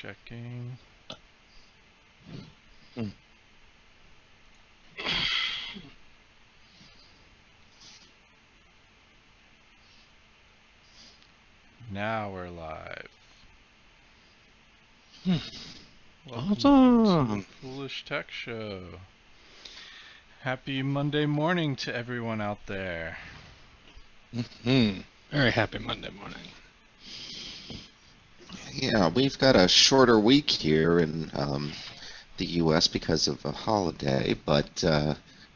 Checking. Now we're live. Welcome to the Foolish Tech Show. Happy Monday morning to everyone out there. Very happy Monday morning. Yeah, we've got a shorter week here in the U.S. because of a holiday, but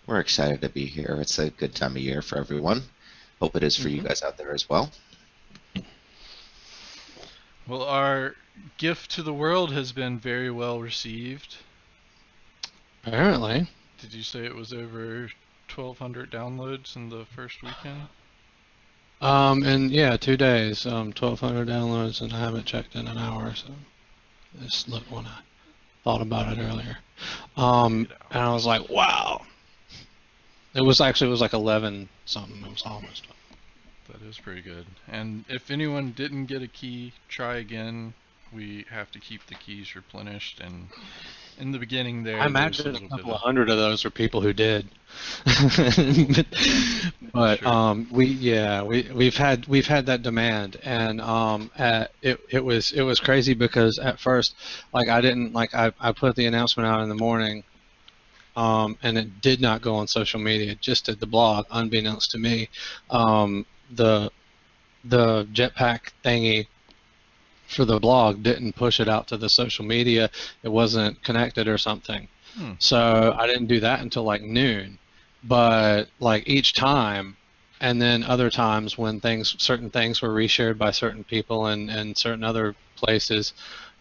we're excited to be here. It's a good time of year for everyone. Hope it is for you guys out there as well. Well, our gift to the world has been very well received. Apparently. Did you say it was over 1,200 downloads in the first weekend? And yeah, 2 days, 1,200 downloads, and I haven't checked in an hour, so I just looked when I thought about it earlier. And I was like, wow. It was like 11 something. It was almost. That is pretty good. And if anyone didn't get a key, try again. We have to keep the keys replenished, and in the beginning there, I imagine a couple of hundred of those are people who did. But Sure. we've had that demand, and it was crazy because at first, like, I put the announcement out in the morning, and it did not go on social media, just at the blog, unbeknownst to me. The jetpack thingy for the blog didn't push it out to the social media. It wasn't connected or something. So I didn't do that until like noon. But like each time, and then other times when certain things were reshared by certain people and certain other places,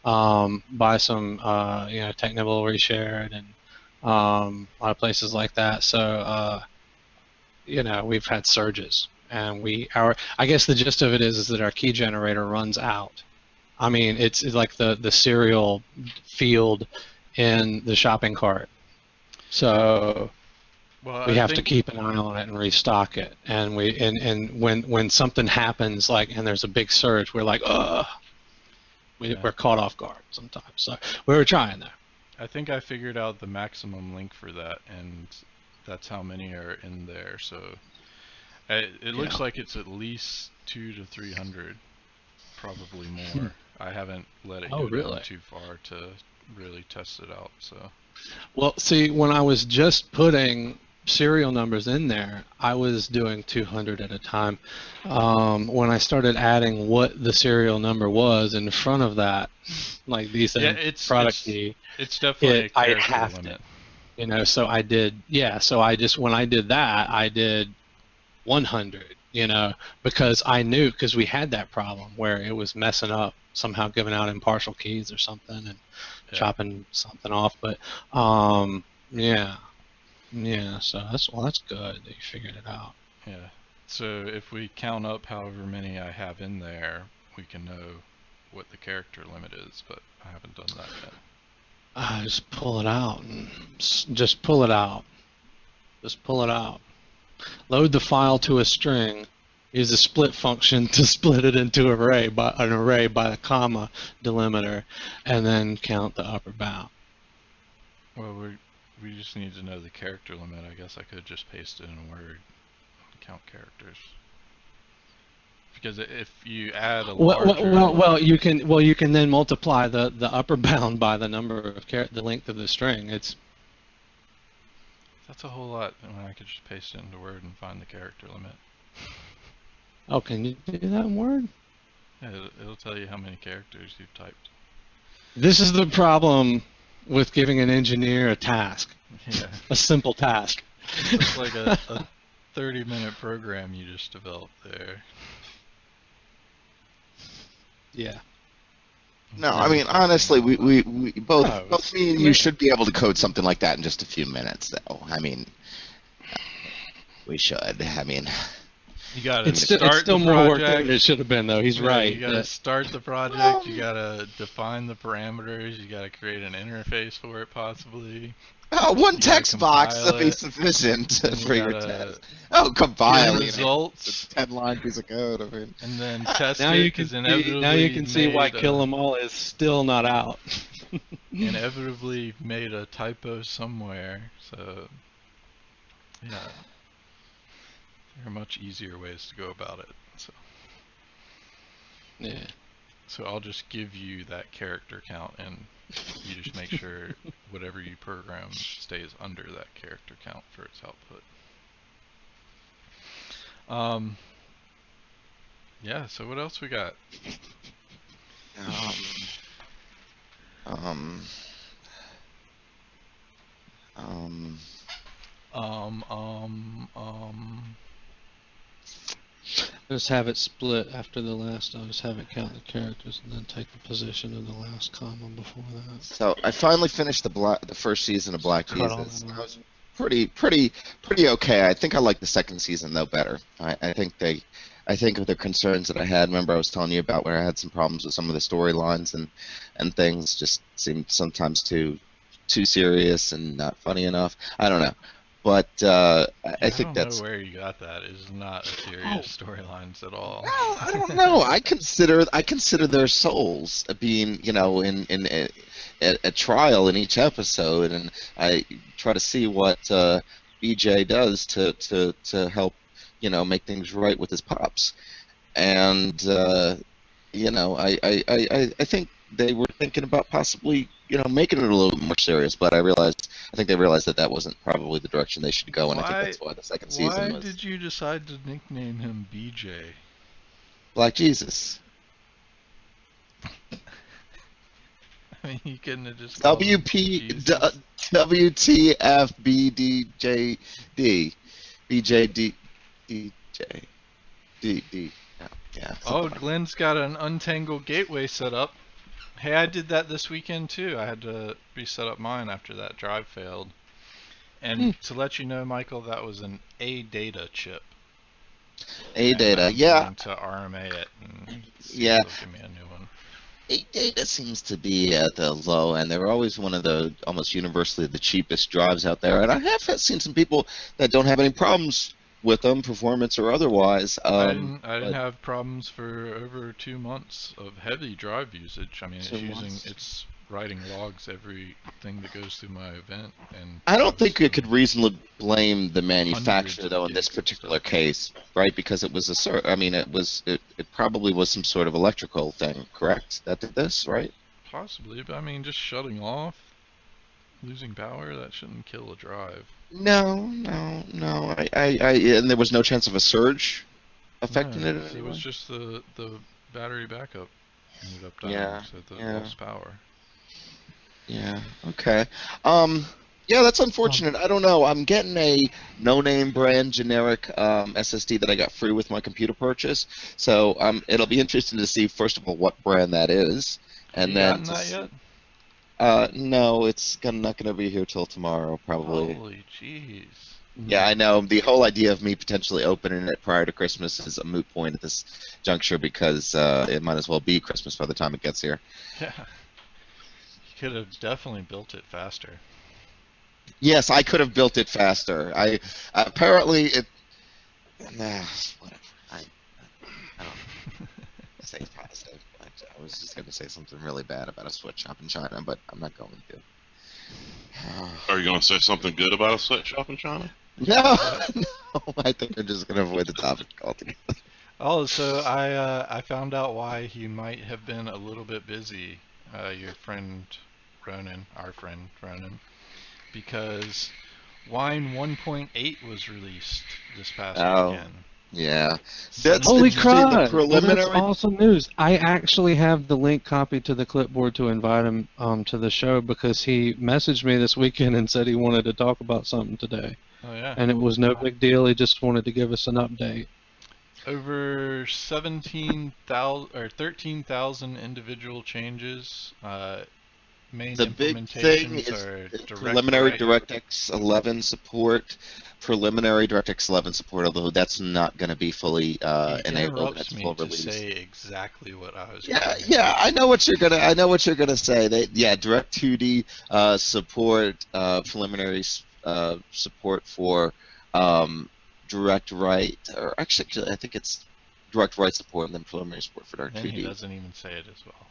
by some Technibble reshared and a lot of places like that. So we've had surges, and I guess the gist of it is that our key generator runs out. I mean, it's like the cereal field in the shopping cart. So we have to keep an eye on it and restock it. And when something happens, like, and there's a big surge, we're like, we're caught off guard sometimes. So we were trying there. I think I figured out the maximum link for that, and that's how many are in there. So it looks like it's at least 200 to 300, probably more. I haven't let it go down too far to really test it out. So, well, see, when I was just putting serial numbers in there, I was doing 200 at a time. When I started adding what the serial number was in front of that, like these product key, it's definitely a character limit. So I did, so when I did that, I did 100, because I knew, because we had that problem where it was messing up, somehow giving out impartial keys or something and chopping something off. But so that's good that you figured it out. Yeah. So if we count up however many I have in there, we can know what the character limit is, but I haven't done that yet. Just pull it out and just pull it out. Just pull it out. Load the file to a string. Use the split function to split it into an array by the comma delimiter, and then count the upper bound. Well, we just need to know the character limit. I guess I could just paste it in Word and count characters. Because if you add a larger... you can then multiply the upper bound by the number of the length of the string. That's a whole lot when I could just paste it into Word and find the character limit. Oh, can you do that in Word? Yeah, it'll tell you how many characters you've typed. This is the problem with giving an engineer a task. Yeah. A simple task. It's like a 30-minute program you just developed there. Yeah. No, I mean, honestly, we both me and you should be able to code something like that in just a few minutes, though. I mean, we should. I mean, You gotta It's start still the more work than project. it should have been, though. He's Yeah, right. you gotta start the project. You gotta define the parameters. You gotta create an interface for it, possibly. One You gotta text box will compile be it. sufficient Then you for your gotta test. Oh, get compiling it. results, It's a 10-line piece of code. I mean, and then test Now it you can because see. Now you can see why Kill 'Em All is still not out. inevitably made a typo somewhere. So yeah, there are much easier ways to go about it. So. Yeah. So I'll just give you that character count, and you just make sure whatever you program stays under that character count for its output. Yeah. So what else we got? um, Just have it split after the last. I'll just have it count the characters and then take the position of the last comma before that. So I finally finished the first season of Black Cut all Jesus. that I was pretty okay. I think I like the second season though better. I think of the concerns that I had. Remember, I was telling you about where I had some problems with some of the storylines and things just seemed sometimes too serious and not funny enough. I don't know, but I think don't that's. know where you got that. It is not a serious storylines at all. Well, I don't know. I consider their souls being, in a trial in each episode, and I try to see what BJ does to help, make things right with his pops. And I think they were thinking about possibly, making it a little more serious, but I think they realized that wasn't probably the direction they should go, and I think that's why the second season was Why did you decide to nickname him BJ? Black Jesus. I mean, you couldn't have just called him Jesus. WTFBDJD. BJD. DJ. D. Yeah. Oh, Glenn's got an untangled gateway set up. Hey, I did that this weekend too. I had to reset up mine after that drive failed. And to let you know, Michael, that was an A-data chip. A-data, yeah. To RMA it and yeah. Give me a new one. A-data seems to be at the low end. They were always one of the almost universally the cheapest drives out there, and I have seen some people that don't have any problems with them, performance or otherwise. I didn't have problems for over 2 months of heavy drive usage. I mean, it's writing logs everything that goes through my event, and I don't think you could reasonably blame the manufacturer though in this particular case, right? Because it was it probably was some sort of electrical thing, correct? That did this, right? Possibly, but I mean, just shutting off, losing power, that shouldn't kill a drive. No. And there was no chance of a surge affecting it. It was just the battery backup ended up dying, so it lost power. Yeah. Okay. Yeah, that's unfortunate. I don't know. I'm getting a no-name brand generic SSD that I got free with my computer purchase. So it'll be interesting to see first of all what brand that is, and then. That yet? No, it's not going to be here till tomorrow, probably. Holy jeez. Yeah, I know. The whole idea of me potentially opening it prior to Christmas is a moot point at this juncture because it might as well be Christmas by the time it gets here. Yeah. You could have definitely built it faster. Yes, I could have built it faster. Apparently it. Nah, whatever. I don't say positive. I was just going to say something really bad about a sweatshop in China, but I'm not going to. Are you going to say something good about a sweatshop in China? No, I think I'm just going to avoid the topic altogether. Oh, so I found out why he might have been a little bit busy, your friend Ronan, our friend Ronan, because Wine 1.8 was released this past weekend. Yeah. Holy crap! Preliminary... That's awesome news. I actually have the link copied to the clipboard to invite him to the show because he messaged me this weekend and said he wanted to talk about something today. Oh yeah. And it was no big deal. He just wanted to give us an update. Over 17,000 or 13,000 individual changes. Main the big thing is preliminary DirectX 11 support. preliminary DirectX 11 support, although that's not going to be fully He enabled interrupts at me full to release. say exactly what I was Yeah, going to yeah, say. I know what you're gonna say. Direct 2D support, preliminary support for direct write, or actually, I think it's direct write support and then preliminary support for Direct Then he 2D. doesn't even say it as well.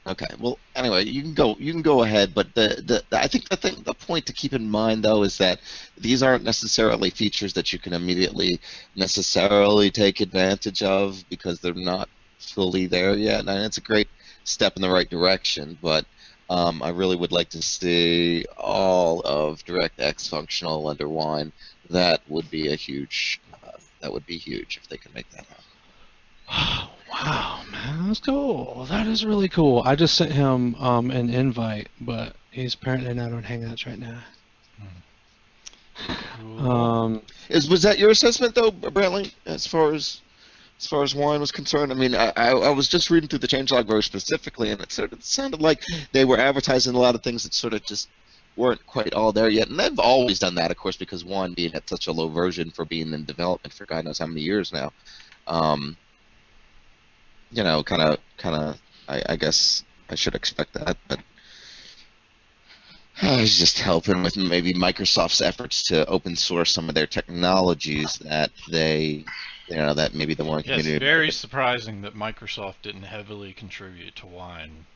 Okay, well, anyway, you can go ahead, but I think the point to keep in mind though is that these aren't necessarily features that you can immediately necessarily take advantage of because they're not fully there yet, and it's a great step in the right direction, but I really would like to see all of DirectX functional under Wine. That would be huge if they could make that happen. Wow, man, that's cool. That is really cool. I just sent him an invite, but he's apparently not on Hangouts right now. Cool. Was that your assessment though, Brantley, as far as Wine was concerned? I mean, I was just reading through the changelog very specifically, and it sounded like they were advertising a lot of things that sort of just weren't quite all there yet. And they've always done that, of course, because Wine being at such a low version for being in development for God knows how many years now. I guess I should expect that, but I was just helping with maybe Microsoft's efforts to open source some of their technologies that that maybe the Wine community. It's very surprising that Microsoft didn't heavily contribute to Wine.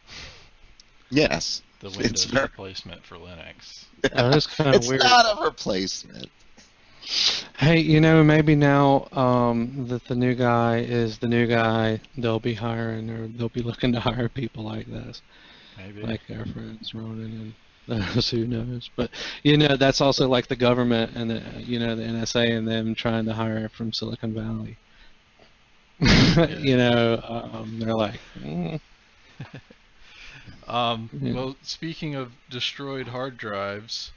Yes. The Windows replacement for Linux. That is kind of weird. It's not a replacement. Hey, maybe now that the new guy is the new guy, they'll be hiring or they'll be looking to hire people like this. Maybe. Like our friends Ronan and those who knows. But, that's also like the government and the NSA and them trying to hire from Silicon Valley. They're like, Well, speaking of destroyed hard drives,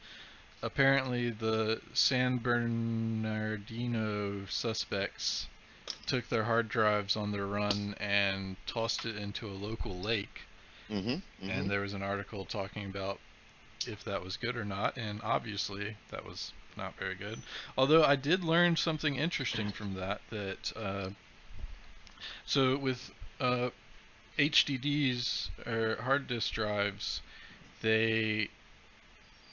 apparently the San Bernardino suspects took their hard drives on their run and tossed it into a local lake. And there was an article talking about if that was good or not, and obviously that was not very good. Although I did learn something interesting from that so with HDDs or hard disk drives, they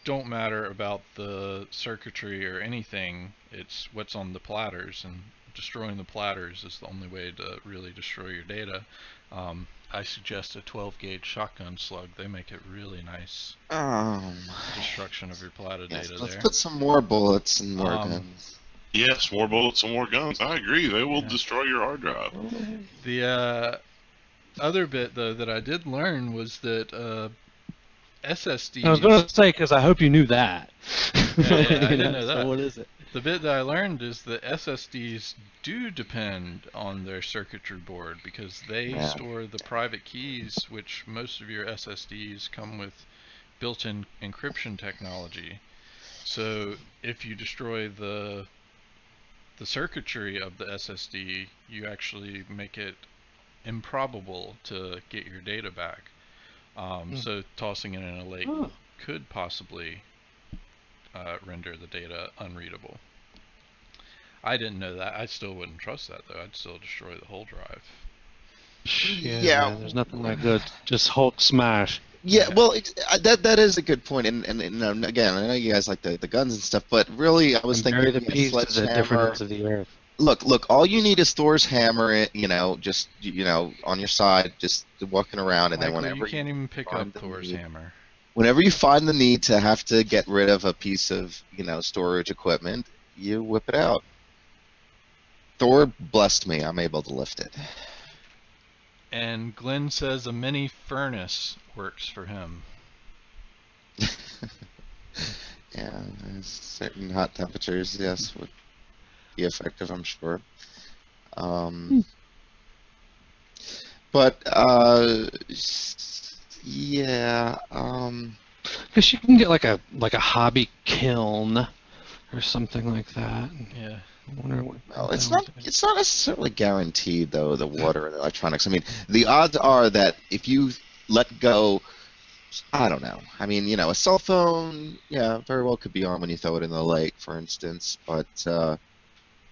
don't matter about the circuitry or anything. It's what's on the platters, and destroying the platters is the only way to really destroy your data. I suggest a 12-gauge shotgun slug. They make it really nice destruction of your platter data let's there. Put some more bullets and more guns. Yes, more bullets and more guns. I agree. They will destroy your hard drive. The other bit, though, that I did learn was that SSDs... I was going to say, because I hope you knew that. I didn't know that. So what is it? The bit that I learned is that SSDs do depend on their circuitry board because they store the private keys, which most of your SSDs come with built-in encryption technology. So if you destroy the circuitry of the SSD, you actually make it improbable to get your data back. So tossing it in a lake could possibly render the data unreadable. I didn't know that. I still wouldn't trust that, though. I'd still destroy the whole drive. Yeah. Man, there's nothing like good. Just Hulk smash. Yeah, well, that is a good point, and again, I know you guys like the guns and stuff, but really, I was thinking the pieces at different ends of the earth. Look, all you need is Thor's hammer, just on your side, just walking around, and Michael, then whenever you can't even pick up Thor's hammer. Whenever you find the need to have to get rid of a piece of, storage equipment, you whip it out. Thor blessed me. I'm able to lift it. And Glenn says a mini furnace works for him. Yeah, certain hot temperatures, yes, would be effective, I'm sure. But yeah. Because you can get like a hobby kiln or something like that. Yeah. I wonder what. Well, it's not necessarily guaranteed though. The water and the electronics. I mean, the odds are that if you let go I don't know. I mean, a cell phone, yeah, very well could be on when you throw it in the lake, for instance, but a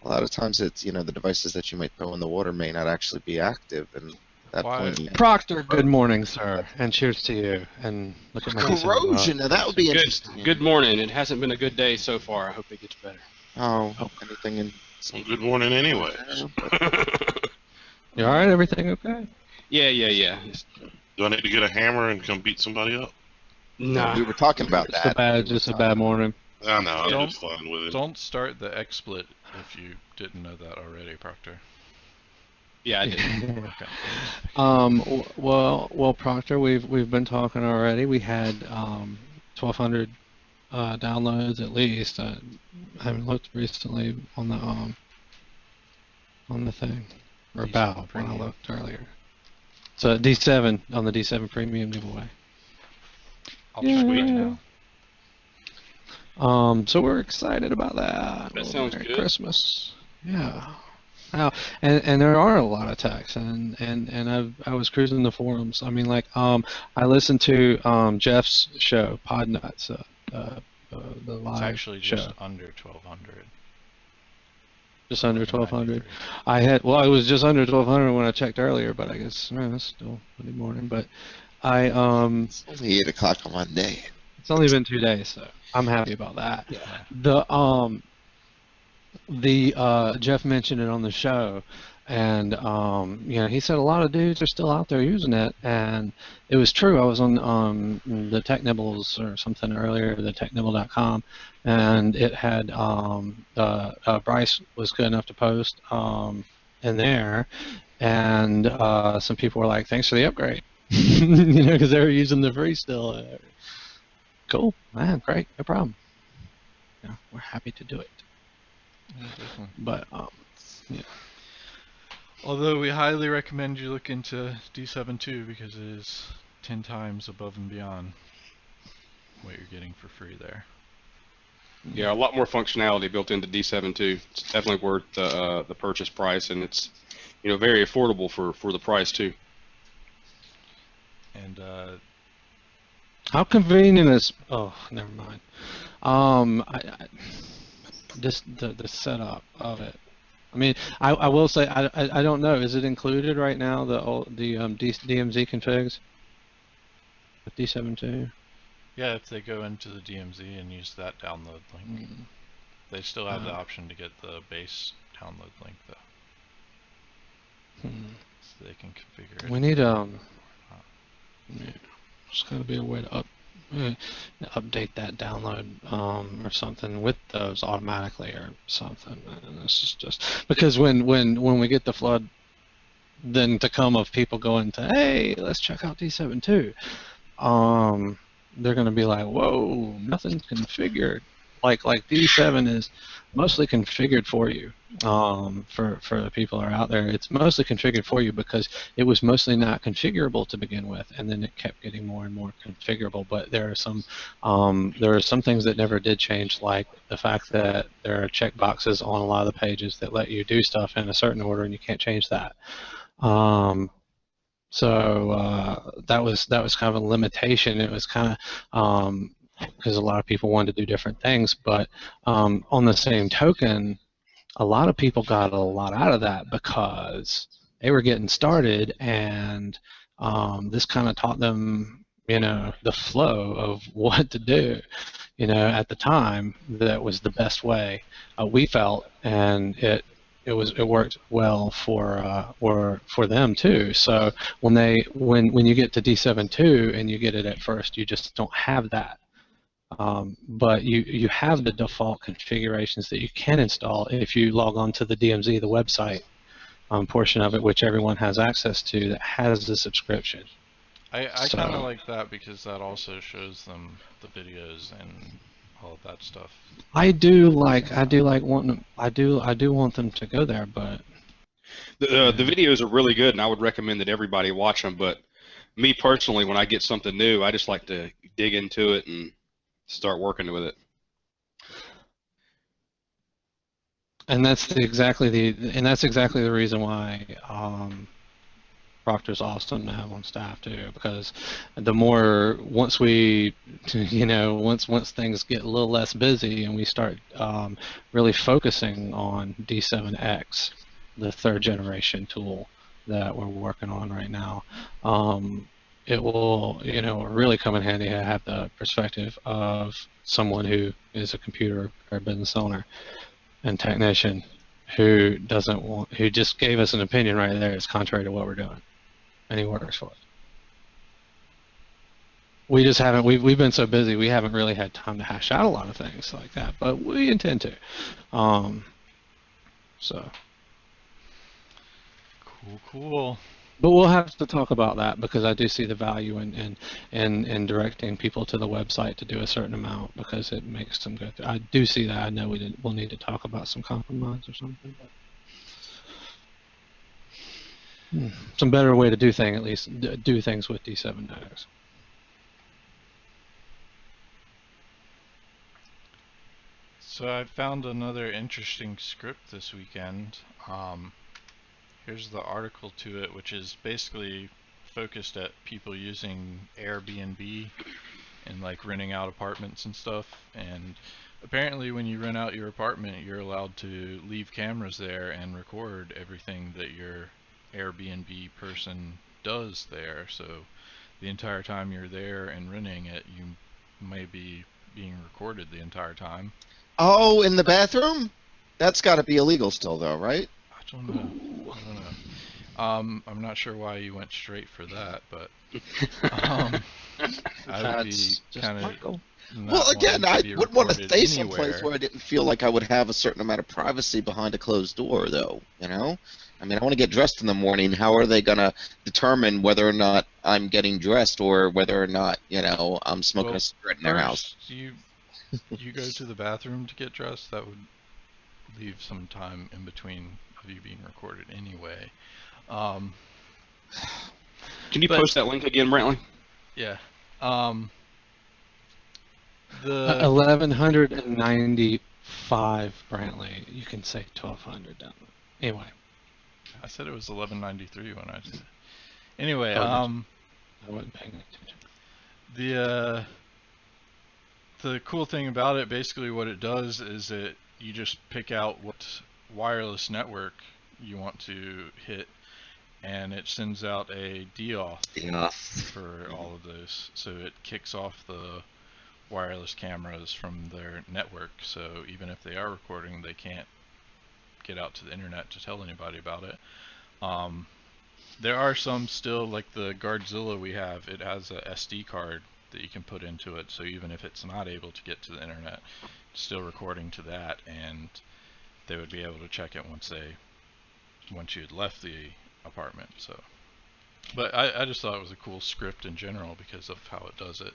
lot of times it's, the devices that you might throw in the water may not actually be active, and at that Why? point, Proctor, good morning, sir, and cheers to you. And look at my D7. corrosion. Now that would be interesting. Good morning. It hasn't been a good day so far. I hope it gets better. Oh, anything in? Well, good morning anyway. You all right? Everything okay? Yeah. Do I need to get a hammer and come beat somebody up? Nah. We were talking about that. Just a bad morning. I know, I'm Don't- just fine with it. Don't start the XSplit if you didn't know that already, Proctor. Yeah, I did. Okay. Well, Proctor, we've been talking already. We had 1,200 downloads at least. I haven't looked recently on the thing, or D7 about when I Premium. looked earlier. So D7 on the D7 Premium giveaway. I'll just wait Yeah. now. So we're excited about that. That sounds Merry good. Christmas. Yeah. Now, and there are a lot of texts, and I was cruising the forums. I mean, like, I listened to Jeff's show, Pod Nuts, the live It's actually show. just under 1,200. Just under 1,200. 93. It was just under 1,200 when I checked earlier, but I guess it's still Monday morning. But It's only 8 o'clock on Monday. it's only been 2 days, so I'm happy about that. Yeah. Jeff mentioned it on the show, and he said a lot of dudes are still out there using it, and it was true. I was on the Tech Nibbles or something earlier, the technibble.com, and it had Bryce was good enough to post in there, and some people were like, "Thanks for the upgrade," because they were using the free still. Cool, man, great, no problem. We're happy to do it. Yeah, definitely. But Although we highly recommend you look into D7 too, because it is 10 times above and beyond what you're getting for free there. Yeah, a lot more functionality built into D7 too. It's definitely worth the purchase price, and it's very affordable for the price too. And how convenient is? Oh, never mind. Just the setup of it. I mean, I will say I don't know. Is it included right now the DMZ configs with D7.2? yeah, if they go into the DMZ and use that download link, they still have the option to get the base download link though, so they can configure it. We need yeah, there's got to be a way to update that download or something with those automatically or something. And this is just because when we get the flood then to come of people going to, hey, let's check out D7.2, they're going to be like, whoa, nothing's configured. Like D7 is mostly configured for you. For the people that are out there, it's mostly configured for you because it was mostly not configurable to begin with, and then it kept getting more and more configurable. But there are some things that never did change, like the fact that there are checkboxes on a lot of the pages that let you do stuff in a certain order, and you can't change that. So that was kind of a limitation. It was kind of because a lot of people wanted to do different things, but on the same token, a lot of people got a lot out of that because they were getting started, and this kind of taught them, the flow of what to do, at the time. That was the best way we felt, and it worked well for them too. So when you get to D7.2 and you get it at first, you just don't have that. But you have the default configurations that you can install if you log on to the DMZ, the website portion of it, which everyone has access to, that has the subscription. I kind of like that because that also shows them the videos and all of that stuff. I do want them to go there, but The videos are really good, and I would recommend that everybody watch them. But me personally, when I get something new, I just like to dig into it and start working with it. and that's exactly the reason why Proctor's awesome to have on staff too, because the more once we, once things get a little less busy and we start really focusing on D7X, the third generation tool that we're working on right now, it will, really come in handy to have the perspective of someone who is a computer or business owner and technician who who just gave us an opinion right there. It's contrary to what we're doing, and he works for us. We just haven't. We've been so busy. We haven't really had time to hash out a lot of things like that, but we intend to. So. Cool. But we'll have to talk about that, because I do see the value in directing people to the website to do a certain amount, because it makes them go through. I do see that. I know we'll need to talk about some compromise or something. But some better way to do things, at least do things with D7X. So I found another interesting script this weekend. Here's the article to it, which is basically focused at people using Airbnb and like renting out apartments and stuff. And apparently when you rent out your apartment, you're allowed to leave cameras there and record everything that your Airbnb person does there. So the entire time you're there and renting it, you may be being recorded the entire time. Oh, in the bathroom? That's got to be illegal still, though, right? I don't know. I'm not sure why you went straight for that, but I would be kind of. Well, again, I wouldn't want to stay someplace where I didn't feel like I would have a certain amount of privacy behind a closed door, though. I mean, I want to get dressed in the morning. How are they going to determine whether or not I'm getting dressed, or whether or not, I'm smoking a cigarette in their house? You go to the bathroom to get dressed. That would leave some time in between of you being recorded anyway. Can you post that link again, Brantley? Yeah. The 1195 Brantley. You can say 1200 down there. Anyway. I said it was 1193 when I said it. Anyway, I wasn't paying attention. The cool thing about it, basically what it does is that you just pick out what wireless network you want to hit, and it sends out a deauth for all of those. So it kicks off the wireless cameras from their network, so even if they are recording, they can't get out to the internet to tell anybody about it. There are some still, like the Guardzilla we have, it has a SD card that you can put into it, so even if it's not able to get to the internet, it's still recording to that, and they would be able to check it once you had left the apartment. So, but I just thought it was a cool script in general because of how it does it.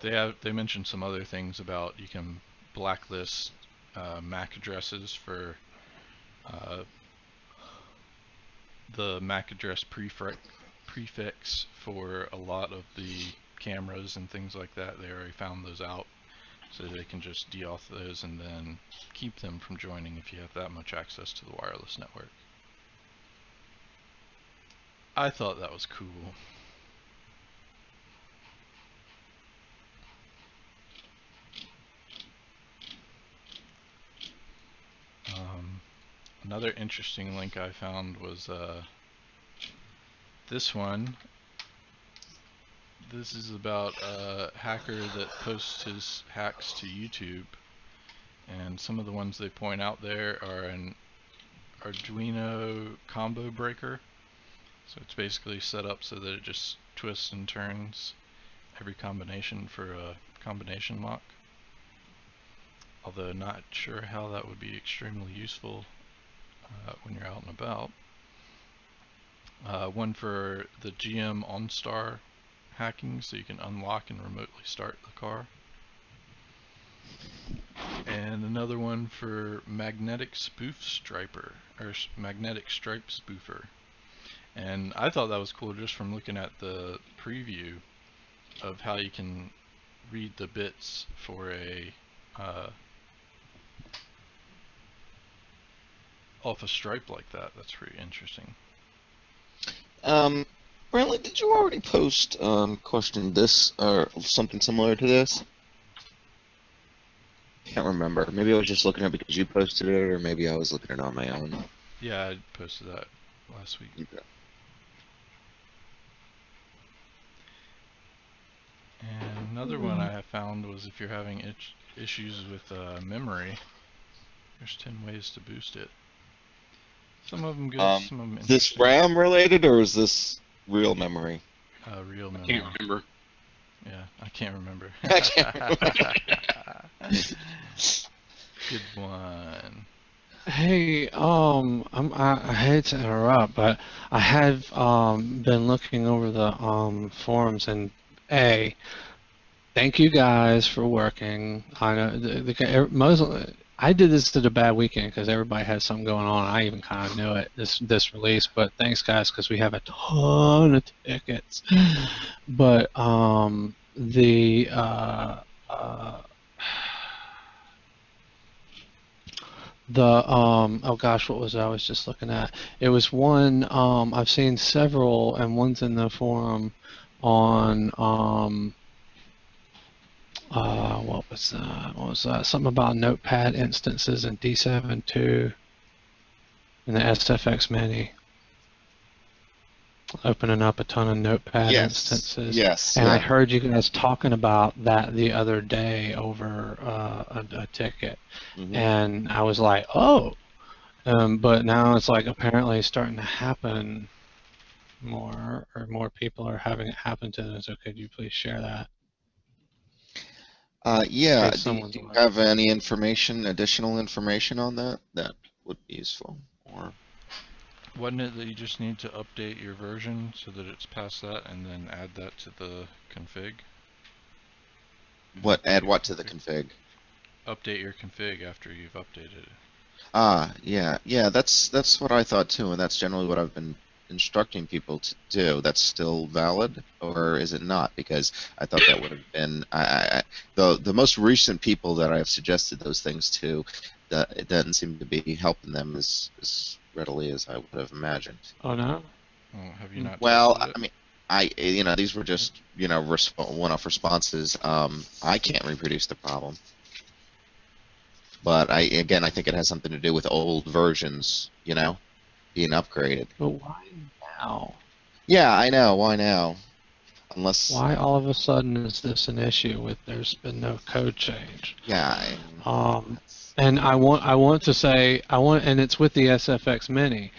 They mentioned some other things about you can blacklist MAC addresses for the MAC address prefix for a lot of the cameras and things like that. They already found those out, so they can just deauth those and then keep them from joining if you have that much access to the wireless network. I thought that was cool. Another interesting link I found was this one. This is about a hacker that posts his hacks to YouTube, and some of the ones they point out there are an Arduino combo breaker. So it's basically set up so that it just twists and turns every combination for a combination lock. Although not sure how that would be extremely useful when you're out and about. One for the GM OnStar hacking, so you can unlock and remotely start the car. And another one for magnetic spoof striper, or magnetic stripe spoofer. And I thought that was cool just from looking at the preview of how you can read the bits for a off a stripe like that. That's pretty interesting. Brantley, did you already post question this or something similar to this? Can't remember. Maybe I was just looking at it because you posted it, or maybe I was looking at it on my own. Yeah, I posted that last week. Okay. And another one I found was if you're having issues with memory, there's 10 ways to boost it. Some of them good, some of them Is this interesting. RAM related, or is this real memory? Real memory. Can't remember. Yeah, I can't remember. I can't Good one. Hey, I hate to interrupt, but I have been looking over the forums, and thank you guys for working. I know I did this at a bad weekend because everybody had something going on. I even kind of knew it this release, but thanks guys because we have a ton of tickets. But oh gosh, what was it I was just looking at? It was one I've seen several, and one's in the forum on what was that? What was that? Something about Notepad instances in D7.2 and the SFX Mini. Opening up a ton of Notepad instances. Yes. And yeah. I heard you guys talking about that the other day over a ticket. Mhm. And I was like, oh. But now it's like apparently starting to happen more, or more people are having it happen to them. So could you please share that? Yeah. In case Do you someone's wondering. have any additional information on that? That would be useful. Or Wasn't it that you just need to update your version so that it's past that and then add that to the config? add what to the config? Update your config after you've updated it. Yeah. That's what I thought too, and that's generally what I've been instructing people to do. That's still valid, or is it not? Because I thought that would have been the most recent people that I've suggested those things to. That it doesn't seem to be helping them as readily as I would have imagined. Oh no? Well, have you not Well, tested it? I mean, these were just one-off responses. I can't reproduce the problem. But I think it has something to do with old versions, being upgraded. But why now? Yeah, I know. Why now? Unless, Why all of a sudden is this an issue with there's been no code change? yeah. And I want to say and it's with the SFX Mini.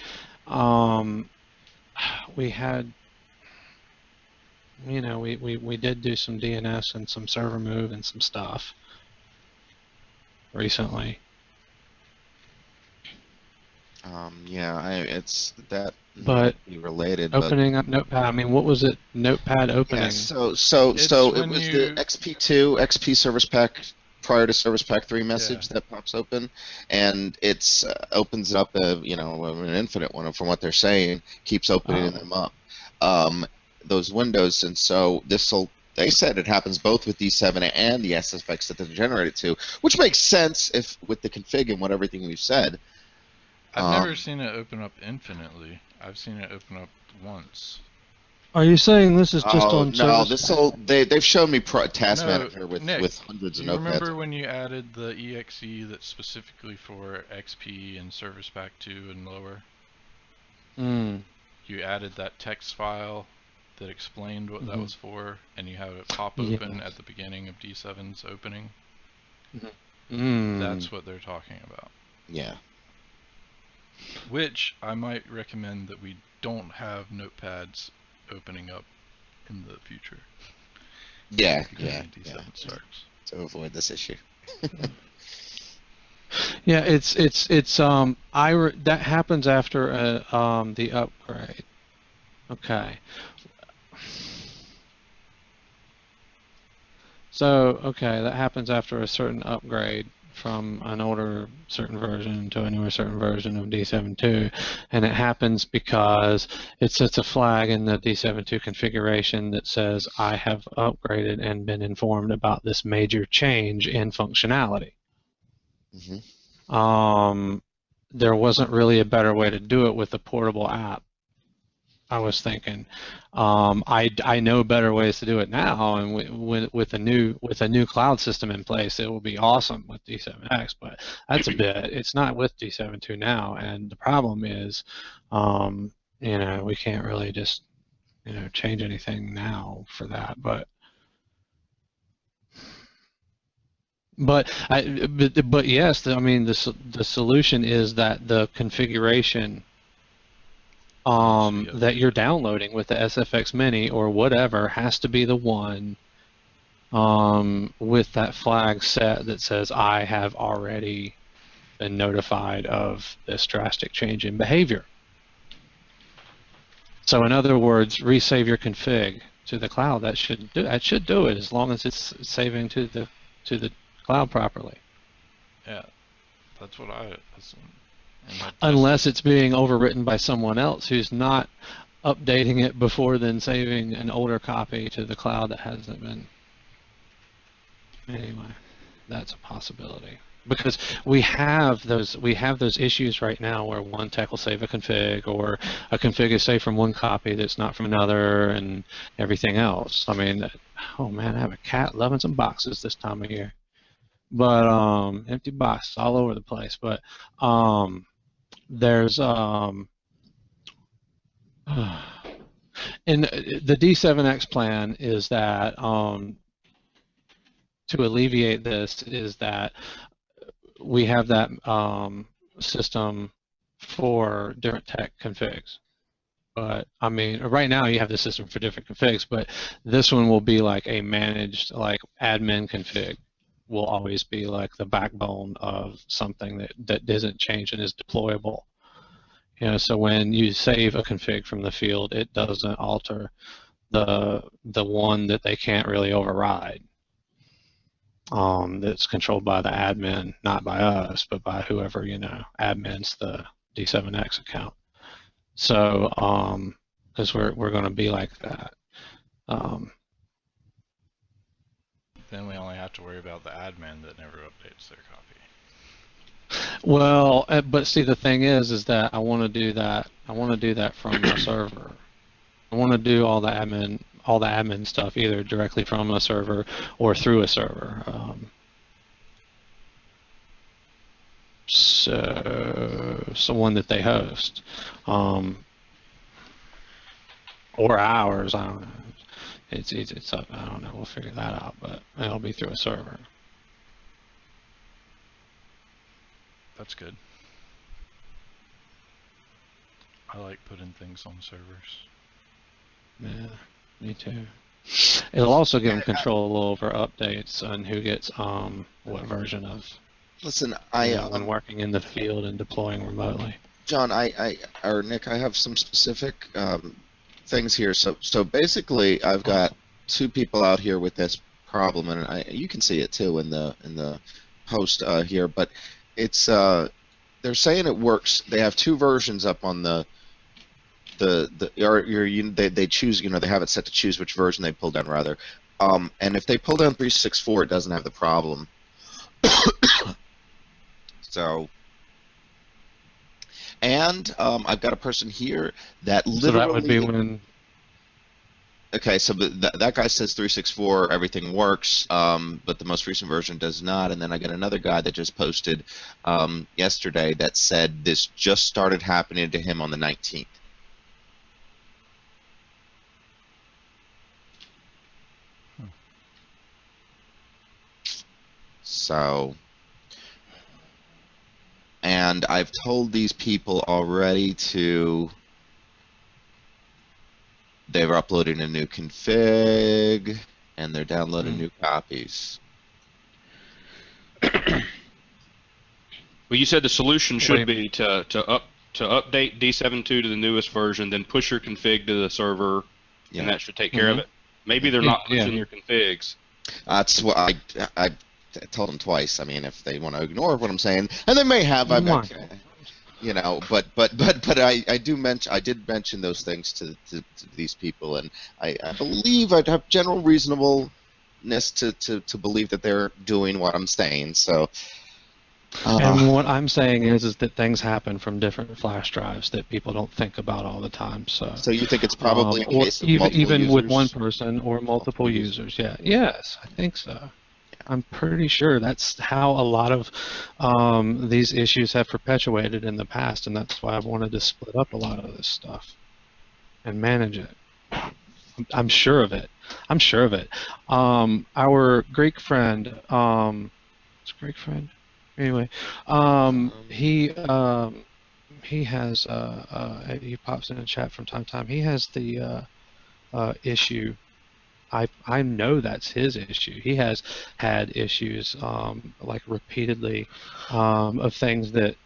We had, we did do some DNS and some server move and some stuff recently. Yeah, it's that But might be related. Opening up Notepad. I mean, what was it? Notepad opening. Yeah, so It's it when was you- the XP2, XP Service Pack prior to Service Pack 3 message that pops open, and it's opens up an infinite one from what they're saying, keeps opening them up, those windows, and so they said it happens both with D7 and the SFX that they're generated to, which makes sense if with the config and everything we've said. I've never seen it open up infinitely. I've seen it open up once. Are you saying this is just on no, service? they've shown me Task No, Manager with Nick, hundreds of do you notepads. remember when you added the exe that's specifically for XP and Service Pack 2 and lower? You added that text file that explained what that was for, and you have it pop open at the beginning of D7's opening. That's what they're talking about. Yeah. Which I might recommend that we don't have notepads opening up in the future. Yeah. D7 starts. To avoid this issue. Yeah, that happens after the upgrade. Okay. So, that happens after a certain upgrade from an older certain version to a newer certain version of D7.2, and it happens because it sets a flag in the D7.2 configuration that says I have upgraded and been informed about this major change in functionality. There wasn't really a better way to do it with a portable app. thinking. I know better ways to do it now, and with a new cloud system in place, it will be awesome with D7X. But that's a bit. It's not with D7.2 now, and the problem is, we can't really just change anything now for that. But yes, I mean the solution is that the configuration that you're downloading with the SFX Mini or whatever has to be the one with that flag set that says I have already been notified of this drastic change in behavior. So in other words, resave your config to the cloud. That should do it as long as it's saving to the cloud properly. Yeah, that's what I. Unless it's being overwritten by someone else who's not updating it before then saving an older copy to the cloud that hasn't been. Anyway, that's a possibility. Because we have those issues right now where one tech will save a config, or a config is saved from one copy that's not from another, and everything else. I mean, oh man, I have a cat loving some boxes this time of year. But empty boxes all over the place. But there's in the D7X plan is that to alleviate this is that we have that system for different tech configs. But I mean, right now you have the system for different configs, but this one will be like a managed, like admin config. Will always be like the backbone of something that doesn't change and is deployable. So when you save a config from the field, it doesn't alter the one that they can't really override. That's controlled by the admin, not by us, but by whoever admins the D7X account. So because we're going to be like that. Then we only have to worry about the admin that never updates their copy. Well, but see, the thing is that I want to do that. I want to do that from the server. I want to do all the admin stuff either directly from a server or through a server. So one that they host, or ours. I don't know. It's up. I don't know. We'll figure that out, but it'll be through a server. That's good. I like putting things on servers. Yeah, me too. It'll also give them control over updates on who gets what version of. Listen, when working in the field and deploying remotely. John, or Nick, I have some specific things here. So basically, I've got two people out here with this problem, and you can see it too in the post here. But it's they're saying it works. They have two versions up on they choose. They have it set to choose which version they pull down rather. And if they pull down 364, it doesn't have the problem. So. And I've got a person here that literally. So that would be when. Okay, so that guy says 364, everything works, but the most recent version does not. And then I got another guy that just posted yesterday that said this just started happening to him on the 19th. So. And I've told these people already they're uploading a new config, and they're downloading new copies. Well, you said the solution should be to update D7.2 to the newest version, then push your config to the server, and that should take care of it. Maybe they're not pushing your configs. That's what I told them twice. I mean, if they want to ignore what I'm saying, and they may have, but I did mention those things to these people, and I believe I'd have general reasonableness to believe that they're doing what I'm saying. So And what I'm saying is that things happen from different flash drives that people don't think about all the time. So you think it's probably a or case of multiple even with one users? person or multiple users. Yeah. Yes, I think so. I'm pretty sure that's how a lot of these issues have perpetuated in the past, and that's why I've wanted to split up a lot of this stuff and manage it. I'm sure of it. I'm sure of it. Our Greek friend, it's a Greek friend. Anyway, he has he pops in the chat from time to time. He has the issue. I know that's his issue. He has had issues like repeatedly of things that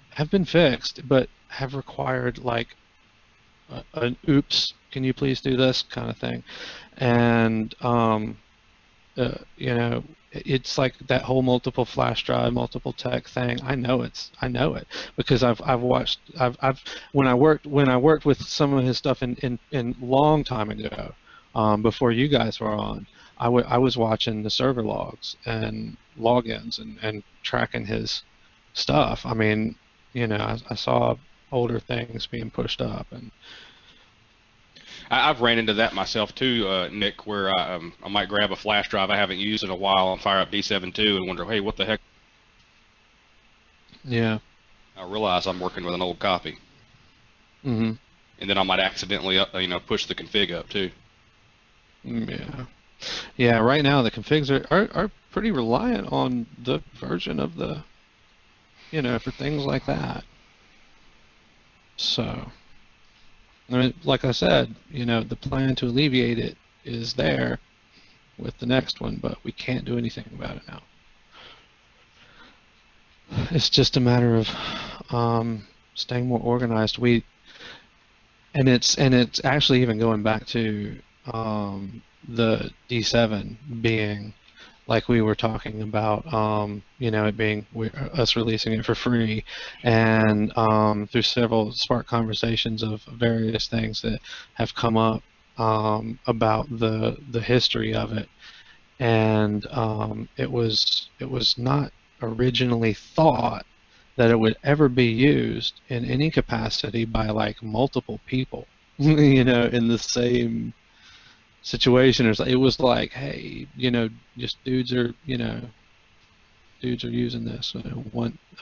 have been fixed, but have required like an oops, can you please do this kind of thing, and you know, it's like that whole multiple flash drive, multiple tech thing. I know it because I've watched when I worked with some of his stuff in long time ago, before you guys were on. I was watching the server logs and logins and tracking his stuff. I mean, you know, I saw older things being pushed up, and I've ran into that myself too, Nick, where I might grab a flash drive I haven't used in a while and fire up D7.2 and wonder, hey, what the heck? yeah. I realize I'm working with an old copy. Mhm. And then I might accidentally, push the config up too. Yeah. Yeah, right now the configs are pretty reliant on the version of the, you know, for things like that. So, I mean, like I said, you know, the plan to alleviate it is there with the next one, but we can't do anything about it now. It's just a matter of staying more organized. And it's actually even going back to the D7 being like we were talking about, you know, it being us releasing it for free, and through several Spark conversations of various things that have come up about the history of it, and it was not originally thought that it would ever be used in any capacity by like multiple people, you know, in the same situation. It was like, hey, you know, just dudes are using this, you know,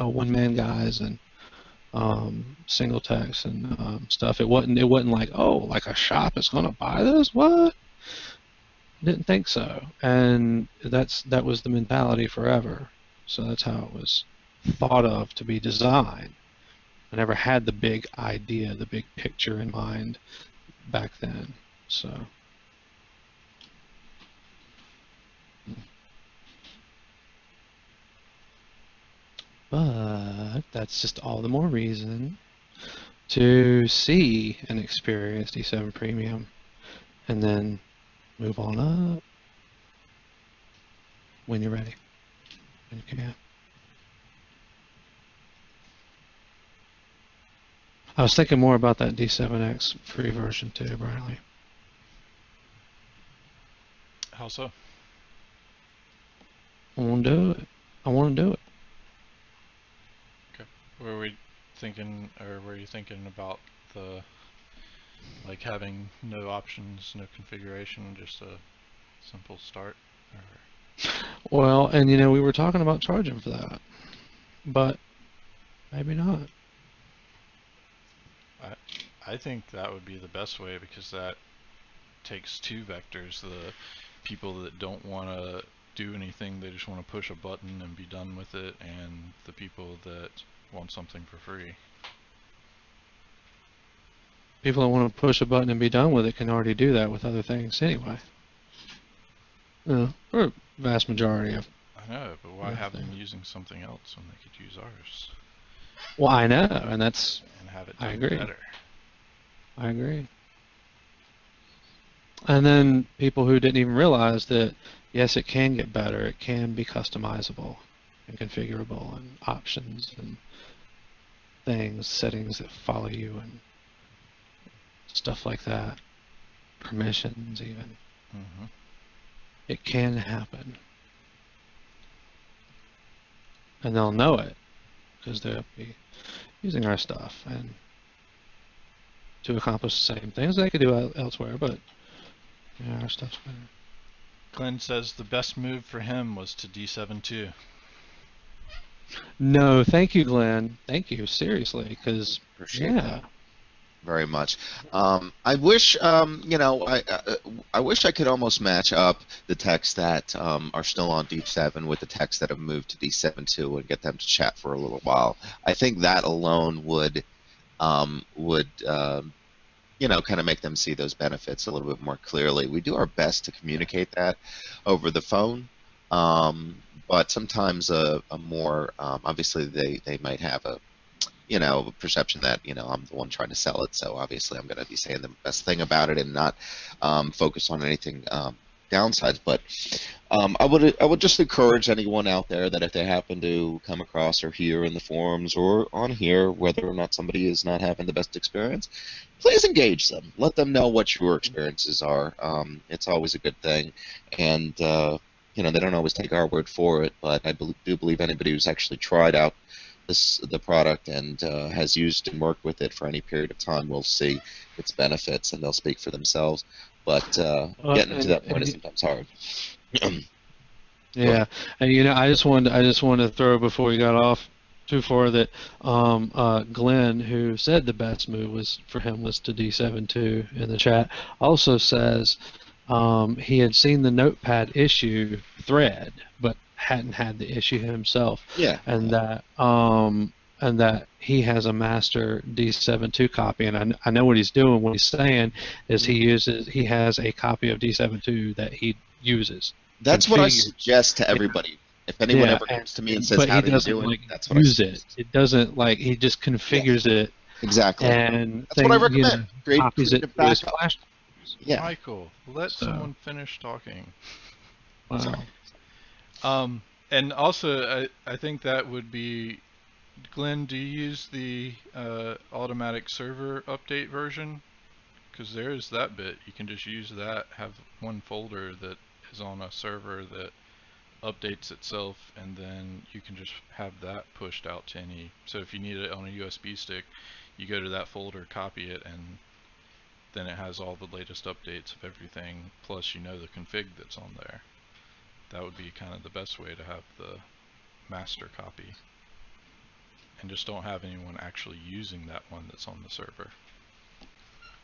one man guys and single techs and stuff. It wasn't like, oh, like a shop is gonna buy this. What? Didn't think so. And that was the mentality forever. So that's how it was thought of to be designed. I never had the big idea, the big picture in mind back then. So. But that's just all the more reason to see and experience D7 Premium and then move on up when you're ready. When you can. I was thinking more about that D7X free version too, Bradley. How so? I want to do it. I want to do it. Okay. Were you thinking about the, like, having no options, no configuration, just a simple start? Or? Well, and you know, we were talking about charging for that, but maybe not. I think that would be the best way, because that takes two vectors: the people that don't want to do anything, they just want to push a button and be done with it, and the people that want something for free. People that want to push a button and be done with it can already do that with other things anyway. Or a vast majority of. I know, but why have them using something else when they could use ours? Well, I know, and that's. And have it do I agree. better. I agree. And then people who didn't even realize that, yes, it can get better. It can be customizable and configurable, and options and things, settings that follow you, and stuff like that. Permissions, even. Mm-hmm. It can happen. and they'll know it because they'll be using our stuff and to accomplish the same things they could do elsewhere, but our stuff's better. Glenn says the best move for him was to D7-2. No, thank you, Glenn. Thank you, seriously, because Appreciate that very much. I wish, I wish I could almost match up the texts that are still on D7 with the texts that have moved to D7.2 and get them to chat for a little while. I think that alone would kind of make them see those benefits a little bit more clearly. We do our best to communicate that over the phone, but sometimes a more, obviously they might have a perception that, I'm the one trying to sell it, so obviously I'm going to be saying the best thing about it and not focus on anything downsides. But I would just encourage anyone out there that if they happen to come across or hear in the forums or on here whether or not somebody is not having the best experience, please engage them. Let them know what your experiences are. It's always a good thing, and they don't always take our word for it, but I do believe anybody who's actually tried out the product and has used and worked with it for any period of time will see its benefits and they'll speak for themselves. But getting to that point is sometimes hard. Yeah, and I just wanted to throw before we got off too far that Glenn, who said the best move for him was to D7.2 in the chat, also says he had seen the Notepad issue thread, but hadn't had the issue himself. Yeah. And that he has a master D7.2 copy, and I know what he's doing. What he's saying is he has a copy of D7.2 that he uses. That's what I suggest to everybody. If anyone ever comes to me and says, "How do you do it?" That's what I suggest. It doesn't he just configures it. Exactly. And that's what I recommend. Copies it to his flash. Yeah. Michael, let someone finish talking. Wow. And also, I think that would be, Glenn, do you use the automatic server update version? Because there is that bit. You can just use that, have one folder that is on a server that updates itself, and then you can just have that pushed out to any. So if you need it on a USB stick, you go to that folder, copy it, and then it has all the latest updates of everything, plus the config that's on there. That would be kind of the best way to have the master copy. And just don't have anyone actually using that one that's on the server.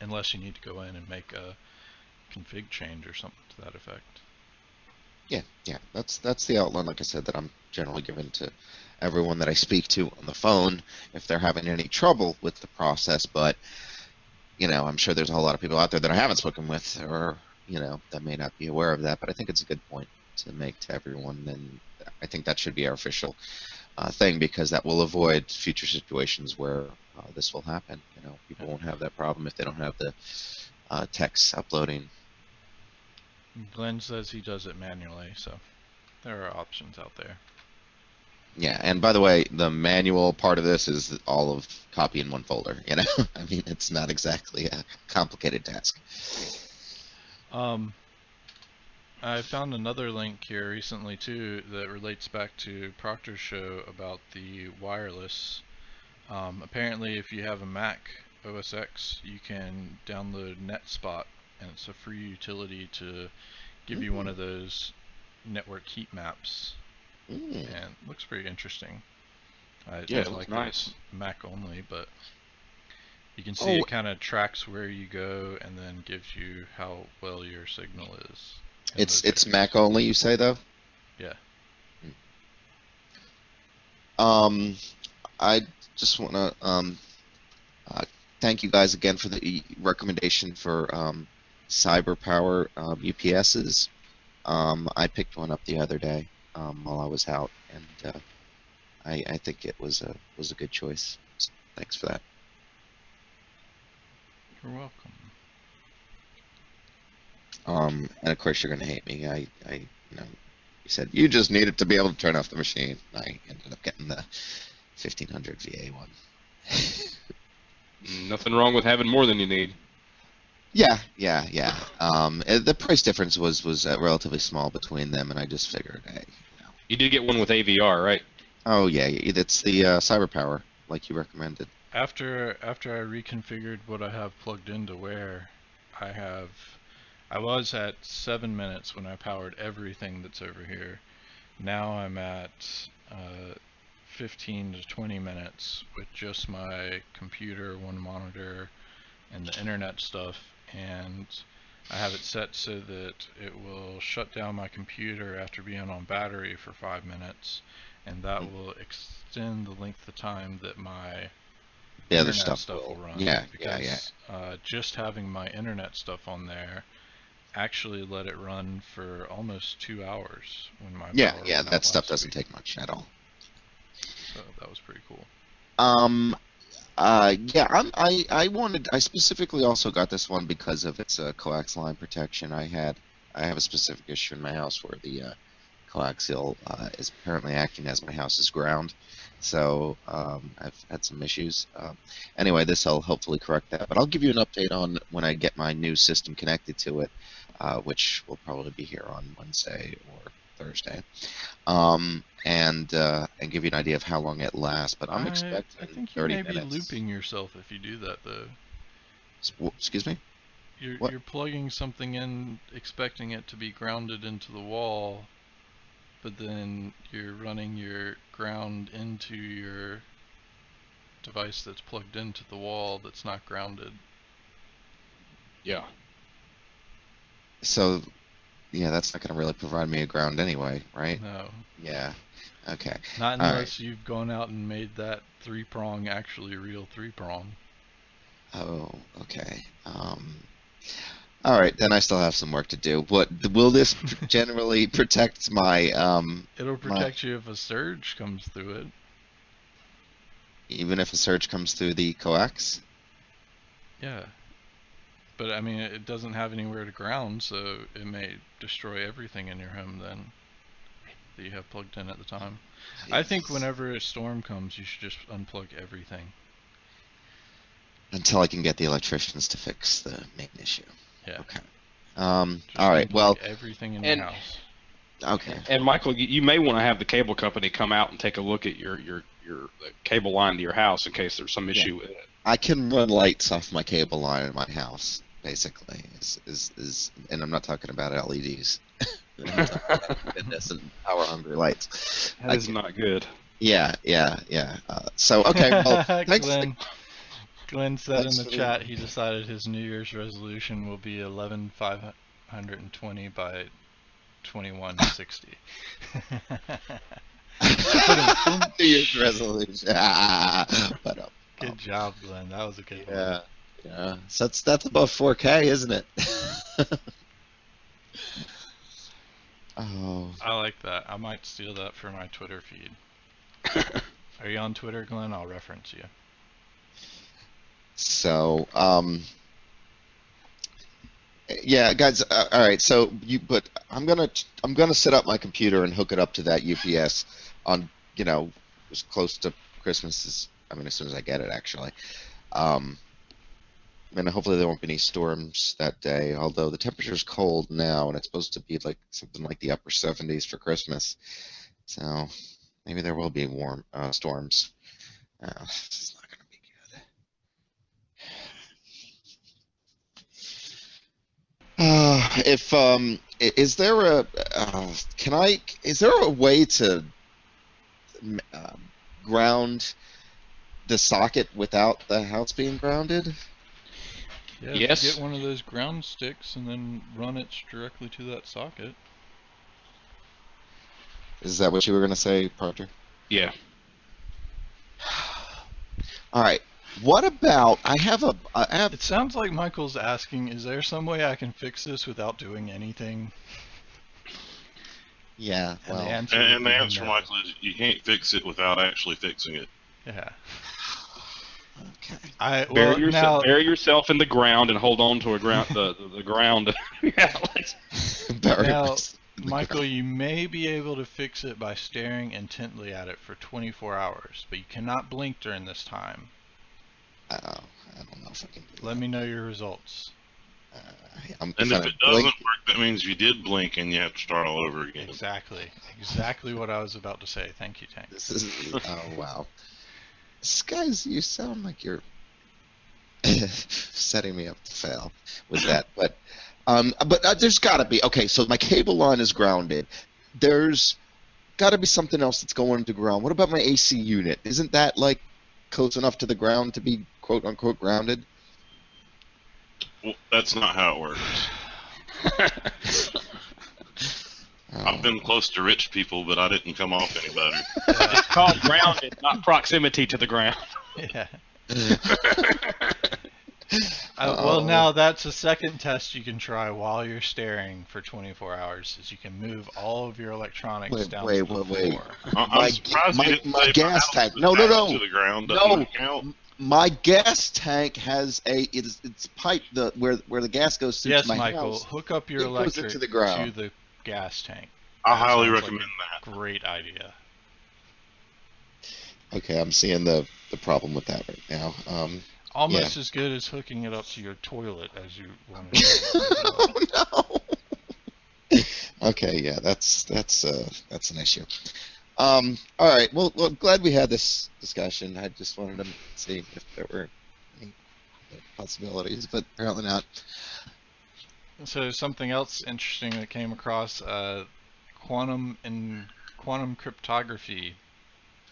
Unless you need to go in and make a config change or something to that effect. Yeah. That's the outline, like I said, that I'm generally given to everyone that I speak to on the phone if they're having any trouble with the process. But, I'm sure there's a whole lot of people out there that I haven't spoken with or, that may not be aware of that. But I think it's a good point to make to everyone, and I think that should be our official thing, because that will avoid future situations where this will happen. People won't have that problem if they don't have the text uploading. Glenn says he does it manually, so there are options out there. Yeah, and by the way, the manual part of this is all of copy in one folder. I mean, it's not exactly a complicated task. I found another link here recently too that relates back to Proctor's show about the wireless. Apparently if you have a Mac OS X, you can download NetSpot, and it's a free utility to give you one of those network heat maps. And it looks pretty interesting. It looks nice. Mac only, but you can see it kind of tracks where you go and then gives you how well your signal is. It's Mac only, you say, though? Yeah. I just want to thank you guys again for the recommendation for CyberPower UPSs. I picked one up the other day while I was out, and I think it was a good choice. So thanks for that. You're welcome. And of course you're gonna hate me. You said you just needed to be able to turn off the machine. I ended up getting the 1500 VA one. Nothing wrong with having more than you need. Yeah. The price difference was relatively small between them, and I just figured, hey. You did get one with AVR, right? Oh yeah, it's the cyber power like you recommended. After I reconfigured what I have plugged into where, I was at 7 minutes when I powered everything that's over here. Now I'm at 15 to 20 minutes with just my computer, one monitor, and the internet stuff, and I have it set so that it will shut down my computer after being on battery for 5 minutes, and that will extend the length of time that my The other internet stuff stuff will will. run. Yeah, yeah, yeah. Because just having my internet stuff on there actually let it run for almost 2 hours when my Yeah, power yeah. went That out stuff last doesn't week. take much at all. So that was pretty cool. Yeah, I specifically also got this one because of its coax line protection. I have a specific issue in my house where the coaxial is apparently acting as my house's ground. So I've had some issues. Anyway, this will hopefully correct that. But I'll give you an update on when I get my new system connected to it, which will probably be here on Wednesday or Thursday. And give you an idea of how long it lasts. But I'm I expecting think you 30 may be minutes. looping yourself if you do that though. Excuse me? What? You're plugging something in expecting it to be grounded into the wall, but then you're running your ground into your device that's plugged into the wall that's not grounded. Yeah. So, yeah, that's not going to really provide me a ground anyway, right? No. Yeah. Okay. Not All right. unless you've gone out and made that 3-prong actually real 3-prong. Oh, okay. All right, then I still have some work to do. But will this generally protect my It'll protect you if a surge comes through it. even if a surge comes through the coax? Yeah. But I mean, it doesn't have anywhere to ground, so it may destroy everything in your home then that you have plugged in at the time. I think whenever a storm comes, you should just unplug everything. Until I can get the electricians to fix the main issue. Yeah. Okay. Just All right. unplug Well. everything in your house. Okay. And Michael, you may want to have the cable company come out and take a look at your cable line to your house in case there's some issue with it. I can run lights off my cable line in my house, basically. And I'm not talking about LEDs. I'm talking about goodness and power hungry lights. That is not good. Yeah. So okay. Well, thanks. Glenn said in Thanks the for chat he decided his New Year's resolution will be 11,520 by 2160. New Year's resolution. Good job, Glenn. That was a good one. Yeah. So that's above 4K, isn't it? Oh. I like that. I might steal that for my Twitter feed. Are you on Twitter, Glenn? I'll reference you. So, yeah, guys. All right. So but I'm gonna set up my computer and hook it up to that UPS on, as close to Christmas as soon as I get it, actually. And hopefully there won't be any storms that day. Although the temperature's cold now, and it's supposed to be like something like the upper 70s for Christmas. So maybe there will be warm storms. This is not gonna be good. Is there is there a way to ground the socket without the house being grounded? Yeah, Yes. Get one of those ground sticks and then run it directly to that socket. Is that what you were going to say, Parker? Yeah. All right. What about I have. It sounds like Michael's asking, is there some way I can fix this without doing anything? Yeah. And Well. the answer, no. Michael, is you can't fix it without actually fixing it. Yeah. Okay. Bury yourself in the ground and hold on to the ground. Now, Michael, you may be able to fix it by staring intently at it for 24 hours, but you cannot blink during this time. I don't know if I can do Let that. me know your results. And if it doesn't work, that means you did blink and you have to start all over again. Exactly what I was about to say. Thank you, Tank. This is oh wow, guys, you sound like you're setting me up to fail with that. But there's got to be So my cable line is grounded. There's got to be something else that's going to ground. What about my AC unit? Isn't that like close enough to the ground to be quote unquote grounded? Well, that's not how it works. I've been close to rich people, but I didn't come off any better. It's called grounded, not proximity to the ground. Yeah. Well, now that's a second test you can try while you're staring for 24 hours, is you can move all of your electronics down to the floor. I'm surprised you didn't say gas tank. No. To the ground. My gas tank has it's pipe where the gas goes through to my Michael, house. hook up your electric to the gas tank. I highly recommend that. Great idea. Okay, I'm seeing the problem with that right now. Almost as good as hooking it up to your toilet as you want to. Oh no. Okay, yeah, that's an issue. All right, well, glad we had this discussion. I just wanted to see if there were any possibilities, but apparently not. So something else interesting that came across: quantum cryptography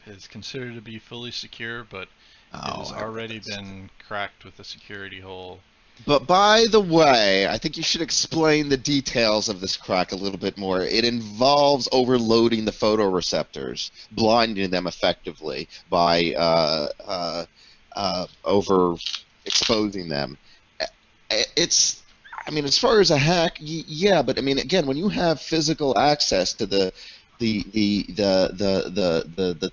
is considered to be fully secure, but it has already been cracked with a security hole. But by the way, I think you should explain the details of this crack a little bit more. It involves overloading the photoreceptors, blinding them effectively by overexposing them. It's, I mean, as far as a hack, yeah, but I mean, again, when you have physical access to the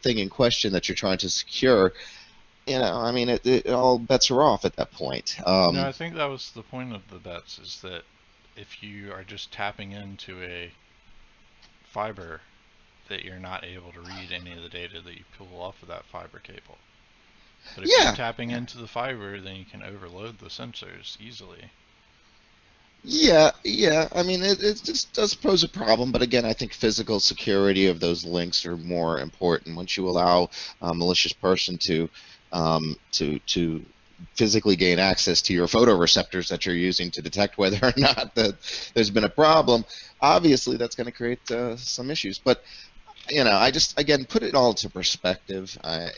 thing in question that you're trying to secure, I mean, it all bets are off at that point. No, I think that was the point of the bets, is that if you are just tapping into a fiber, that you're not able to read any of the data that you pull off of that fiber cable. But if you're tapping into the fiber, then you can overload the sensors easily. Yeah. I mean, it just does pose a problem, but again, I think physical security of those links are more important. Once you allow a malicious person to physically gain access to your photoreceptors that you're using to detect whether or not that there's been a problem, obviously that's going to create some issues. But I just, again, put it all into perspective. I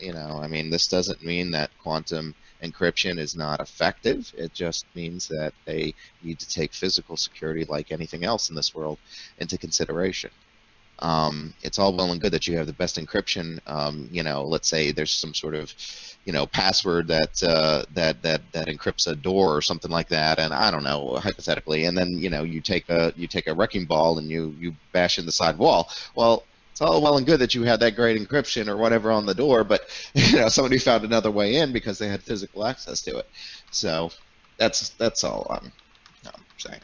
mean, this doesn't mean that quantum encryption is not effective. It just means that they need to take physical security, like anything else in this world, into consideration. It's all well and good that you have the best encryption. Let's say there's some sort of, password that encrypts a door or something like that, and I don't know, hypothetically, and then you take a wrecking ball and you bash in the side wall. Well, it's all well and good that you had that great encryption or whatever on the door, but somebody found another way in because they had physical access to it. So that's all I'm saying.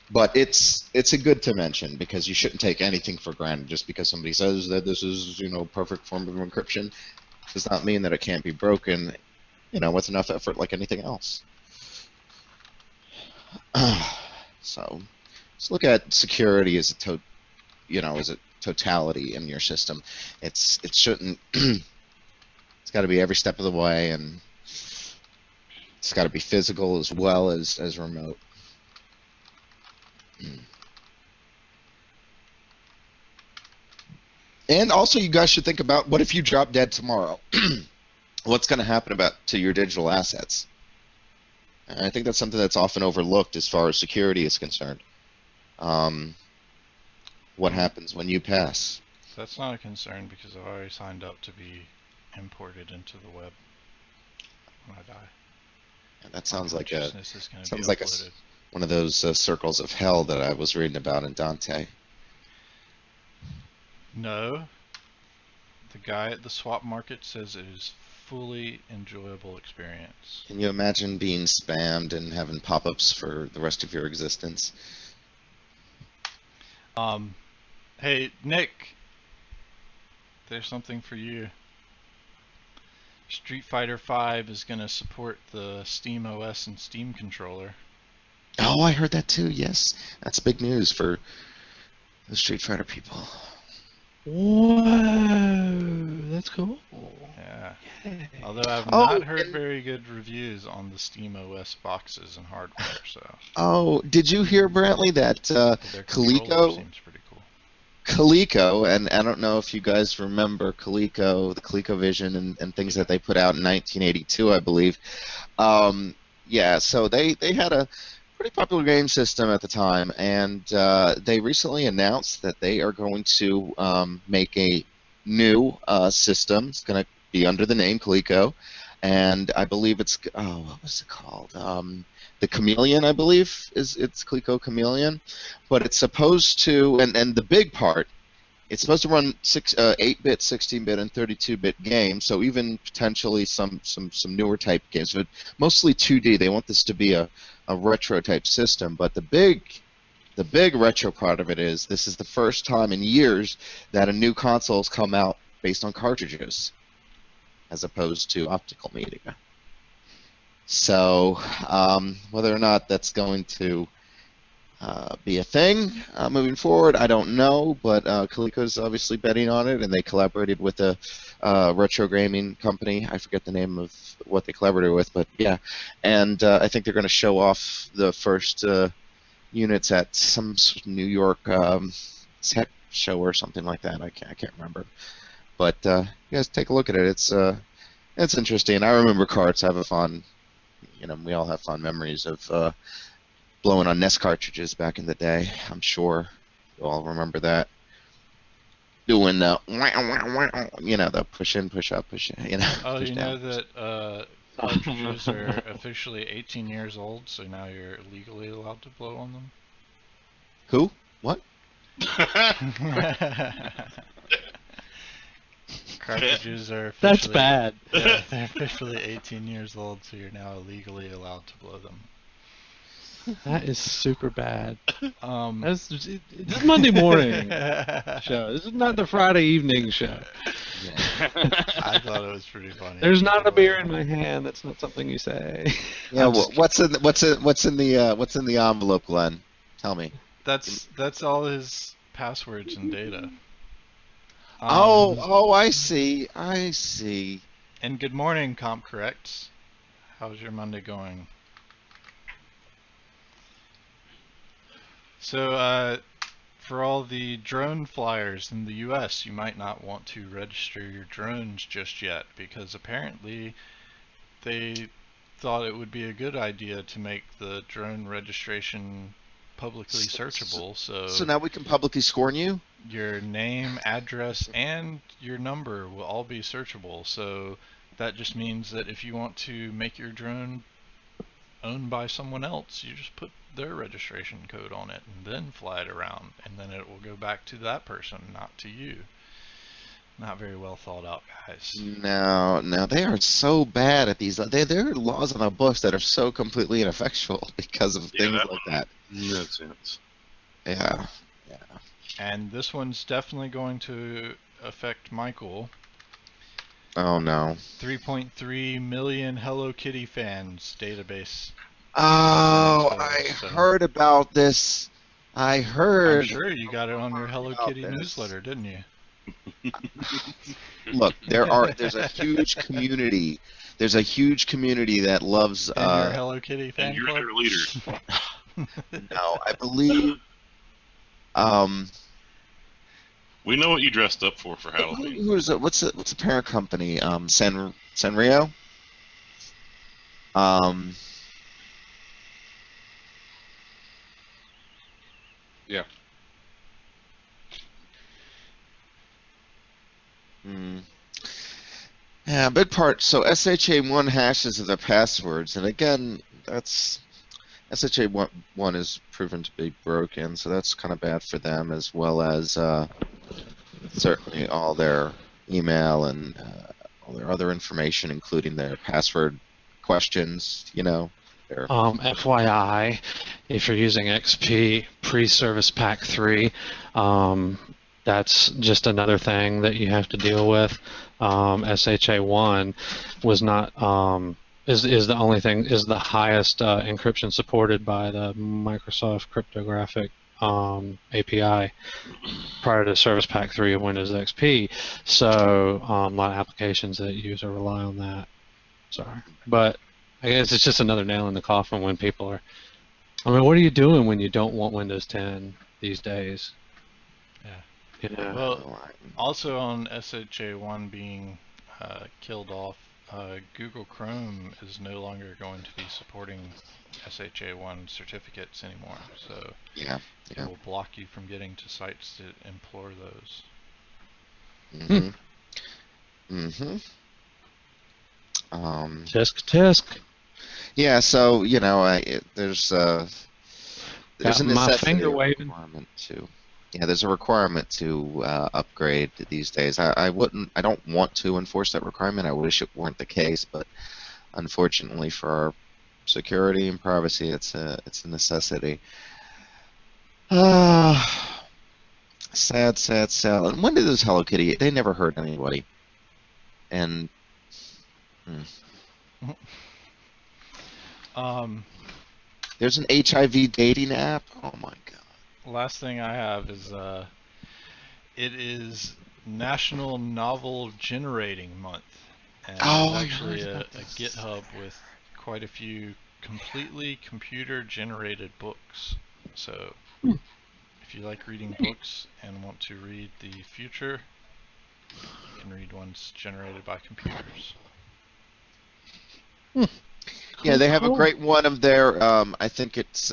But it's a good to mention, because you shouldn't take anything for granted just because somebody says that this is perfect form of encryption. Does not mean that it can't be broken with enough effort, like anything else. So let's look at security as a totality in your system. It shouldn't it's got to be every step of the way, and it's got to be physical as well as remote. And also, you guys should think about, what if you drop dead tomorrow? What's going to happen to your digital assets? And I think that's something that's often overlooked as far as security is concerned. What happens when you pass? That's not a concern, because I've already signed up to be imported into the web when I die. Yeah, that sounds like uploaded. One of those circles of hell that I was reading about in Dante. No, the guy at the swap market says it is fully enjoyable experience. Can you imagine being spammed and having pop-ups for the rest of your existence? Hey, Nick, there's something for you. Street Fighter V is going to support the Steam OS and Steam controller. Oh, I heard that too. Yes, that's big news for the Street Fighter people. Whoa, that's cool. Yeah. Yay. Although I've Oh, not heard and very good reviews on the Steam OS boxes and hardware, so oh, did you hear, Brantley, that but their controller seems pretty cool. Coleco, and I don't know if you guys remember Coleco, the ColecoVision, and things that they put out in 1982, I believe. Yeah, so they had a pretty popular game system at the time, and they recently announced that they are going to make a new system. It's going to be under the name Coleco, and I believe it's what was it called? The Chameleon, I believe, it's Coleco Chameleon, but it's supposed to, and the big part, it's supposed to run 8-bit, 16-bit, and 32-bit games. So even potentially some newer type games, but mostly 2D. They want this to be a retro type system. But the big retro part of it is this is the first time in years that a new console has come out based on cartridges, as opposed to optical media. So whether or not that's going to be a thing moving forward, I don't know, but Coleco's obviously betting on it, and they collaborated with a retro gaming company. I forget the name of what they collaborated with, but yeah. And I think they're going to show off the first units at some New York tech show or something like that. I can't remember. But you guys take a look at it. It's interesting. I remember carts. I have a fond, we all have fond memories of blowing on NES cartridges back in the day. I'm sure you all remember that. Doing the, the push in, push up, push in, Oh, push you down. know that cartridges are officially 18 years old, so now you're legally allowed to blow on them? Who? What? Cartridges are officially... That's bad. Yeah, they're officially 18 years old, so you're now legally allowed to blow them. That is super bad. This is Monday morning show. This is not the Friday evening show. Yeah. I thought it was pretty funny. There's not a beer in my hand. That's not something you say. Yeah. What's in the envelope, Glenn? Tell me. That's all his passwords and data. I see. I see. And good morning, CompCorrect. How's your Monday going? So, for all the drone flyers in the US, you might not want to register your drones just yet, because apparently they thought it would be a good idea to make the drone registration publicly searchable. So now we can publicly scorn you? Your name, address, and your number will all be searchable. So that just means that if you want to make your drone owned by someone else, you just put their registration code on it and then fly it around, and then it will go back to that person, not to you. Not very well thought out, guys. No, they are so bad at these. There are laws on the books that are so completely ineffectual because of things like that. No sense. Yeah. And this one's definitely going to affect Michael. Oh no. 3.3 million Hello Kitty fans database. Oh, I heard about this. I'm sure you got it on your Hello Kitty newsletter, didn't you? Look, there's a huge community. There's a huge community that loves your Hello Kitty fan and you're club? their leader. No, I believe we know what you dressed up for Halloween. what's the parent company? Sanrio? Yeah. Yeah, big part. So SHA-1 hashes are their passwords, and again, that's SHA-1 is proven to be broken, so that's kind of bad for them, as well as certainly all their email and all their other information, including their password questions. FYI, if you're using XP pre-service pack 3, that's just another thing that you have to deal with. SHA-1 was not is the only thing, is the highest encryption supported by the Microsoft cryptographic API prior to Service Pack 3 of Windows XP. So a lot of applications that use or rely on that. Sorry, but I guess it's just another nail in the coffin when people are. I mean, what are you doing when you don't want Windows 10 these days? Yeah. You know? Well, also on SHA-1 being killed off, Google Chrome is no longer going to be supporting SHA-1 certificates anymore. So Yeah. it will block you from getting to sites to implore those. Tisk. Yeah, so there's a My finger necessity waving. requirement to. Yeah, there's a requirement to upgrade these days. I don't want to enforce that requirement. I wish it weren't the case, but unfortunately for our security and privacy, it's a necessity. Sad. And when did those Hello Kitty? They never hurt anybody. And there's an HIV dating app. Oh my god. Last thing I have is it is National Novel Generating Month, and there's actually a GitHub with quite a few completely computer-generated books. So if you like reading books and want to read the future, you can read ones generated by computers. Yeah, they have a great one of their. I think it's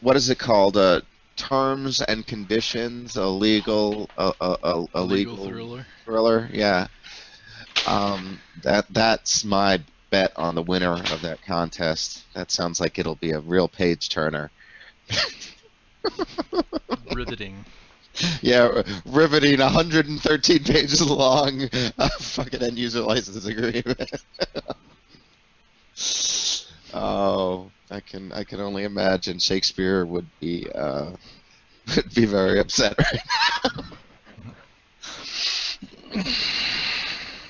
what is it called? Terms and conditions, a legal thriller. Yeah. That's my bet on the winner of that contest. That sounds like it'll be a real page turner. Riveting. Yeah, riveting, 113 pages long, fucking end user license agreement. Oh, I can only imagine Shakespeare would be very upset right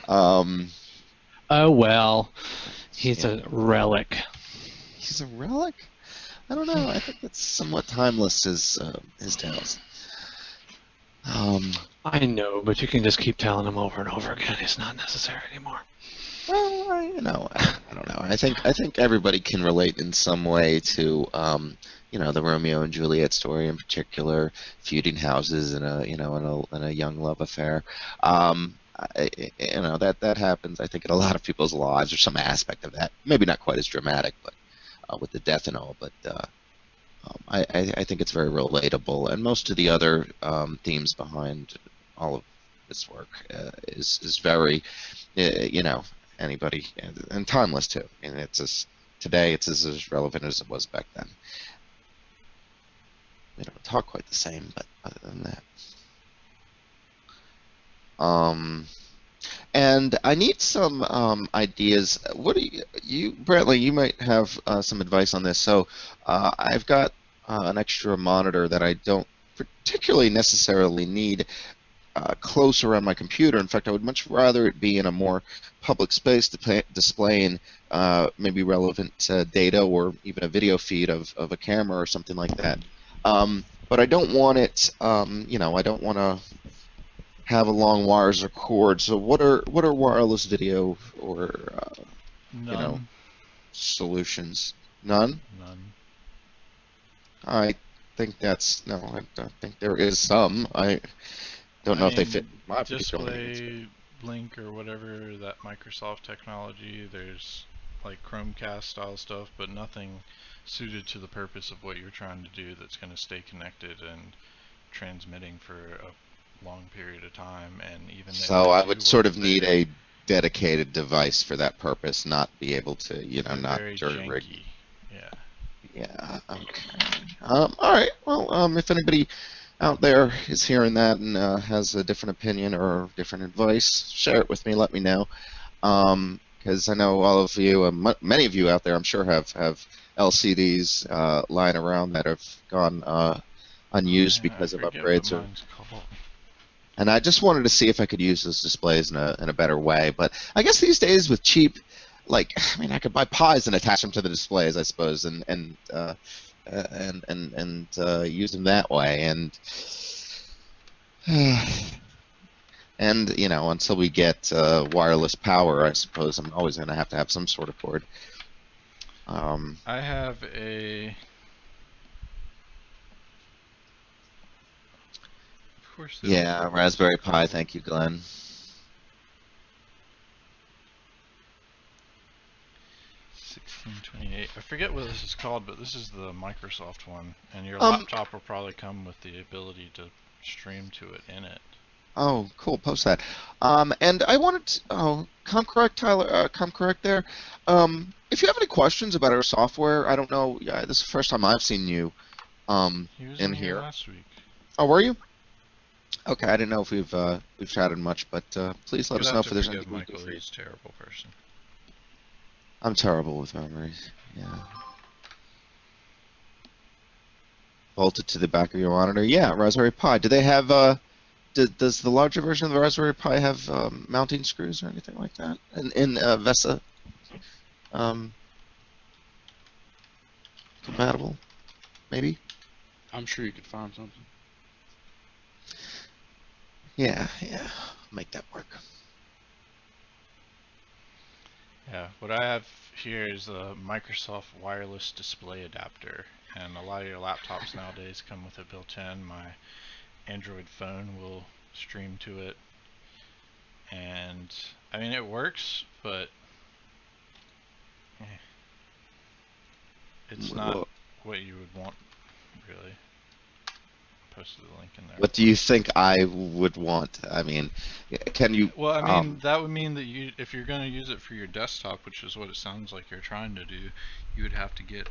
now. Oh well, he's a relic. He's a relic? I don't know. I think that's somewhat timeless, his tales. I know, but you can just keep telling him over and over again. It's not necessary anymore. Well, I don't know. I think everybody can relate in some way to the Romeo and Juliet story in particular, feuding houses in a young love affair. That happens. I think in a lot of people's lives, or some aspect of that. Maybe not quite as dramatic, but with the death and all. But I think it's very relatable, and most of the other themes behind all of this work is very, anybody, and timeless too. And today it's as relevant as it was back then. We don't talk quite the same, but other than that. And I need some ideas. What do you Brantley? You might have some advice on this. So I've got an extra monitor that I don't particularly necessarily need close around my computer. In fact, I would much rather it be in a more public space displaying maybe relevant data or even a video feed of a camera or something like that. But I don't want it. I don't want to have a long wires or cord. So what are wireless video or solutions? None. I think I don't think there is some. I don't know if they fit my particular needs. Display Link or whatever, that Microsoft technology, there's like Chromecast style stuff, but nothing suited to the purpose of what you're trying to do that's going to stay connected and transmitting for a long period of time. And even so I would sort of need a dedicated device for that purpose, not be able to, not very dirt rig. janky. Yeah, okay. All right, well, if anybody out there is hearing that and has a different opinion or different advice, share it with me, let me know. Because I know all of you, many of you out there, I'm sure, have LCDs lying around that have gone unused because of upgrades. And I just wanted to see if I could use those displays in a better way. But I guess these days with cheap like, I mean, I could buy Pis and attach them to the displays, I suppose, and use them that way. And you know, until we get wireless power, I suppose I'm always going to have some sort of cord. I have a. Of course. Yeah, Raspberry Pi. Thank you, Glenn. 1628. I forget what this is called, but this is the Microsoft one, and your laptop will probably come with the ability to stream to it in it. Oh, cool. Post that. And I wanted to, come correct, Tyler. Come correct there. If you have any questions about our software, I don't know. Yeah, this is the first time I've seen you He was in here here. last week. Oh, were you? Okay, I didn't know if we've chatted much, but please let us know if there's anything we can do Michael. for you. He's a terrible person. I'm terrible with memories. Yeah. Bolted to the back of your monitor. Yeah, Raspberry Pi. Do they have? Does the larger version of the Raspberry Pi have mounting screws or anything like that? In VESA compatible, maybe? I'm sure you could find something. Yeah, make that work. Yeah, what I have here is a Microsoft wireless display adapter, and a lot of your laptops nowadays come with it built in. My Android phone will stream to it, and I mean it works, but it's not what you would want, really. Posted the link in there. What do you think I would want? I mean, can you? Well, I mean, that would mean that if you're going to use it for your desktop, which is what it sounds like you're trying to do, you would have to get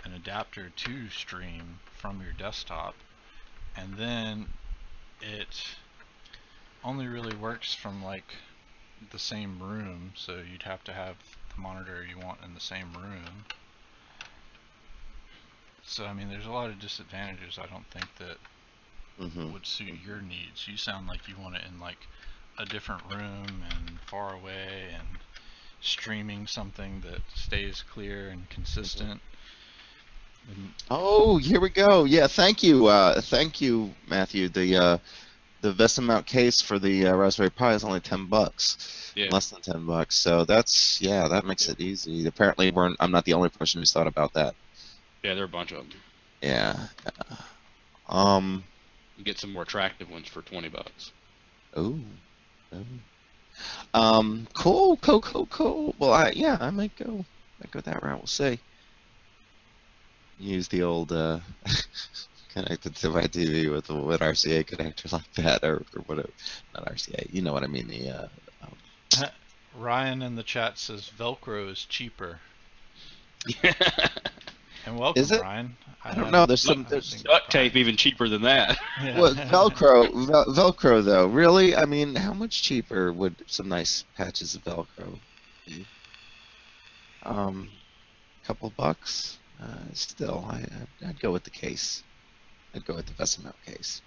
an adapter to stream from your desktop, and then it only really works from like the same room, so you'd have to have the monitor you want in the same room. So I mean, there's a lot of disadvantages. I don't think that would suit your needs. You sound like you want it in like a different room and far away and streaming something that stays clear and consistent. Oh, here we go. Yeah, thank you, Matthew. The VESA mount case for the Raspberry Pi is only $10. Yeah. Less than $10. So that makes it easy. Apparently, I'm not the only person who's thought about that. Yeah, there are a bunch of them. Yeah. You get some more attractive ones for $20. Oh. Cool. Well, I might go that route. We'll see. Use the old connected to my TV with an RCA connector like that, or whatever. Not RCA. You know what I mean? The Ryan in the chat says Velcro is cheaper. And welcome, Ryan. I don't know. There's duct tape even cheaper than that. Yeah. Well, Velcro though, really? I mean, how much cheaper would some nice patches of Velcro be? Couple bucks. Still, I'd go with the case. I'd go with the VESA mount case.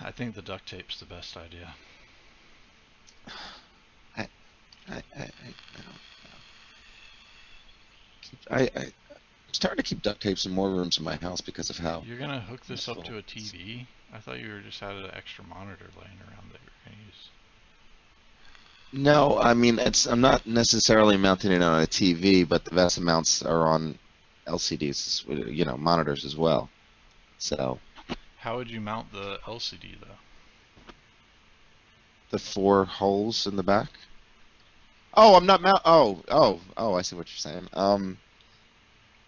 I think the duct tape's the best idea. I don't know. I'm starting to keep duct tapes in more rooms in my house because of how. You're gonna hook this up to a TV? I thought you were just had an extra monitor laying around that you're gonna use. No, I mean I'm not necessarily mounting it on a TV, but the VESA mounts are on LCDs, you know, monitors as well. So. How would you mount the LCD though? The 4 holes in the back. Oh, I'm not mount. Oh, I see what you're saying.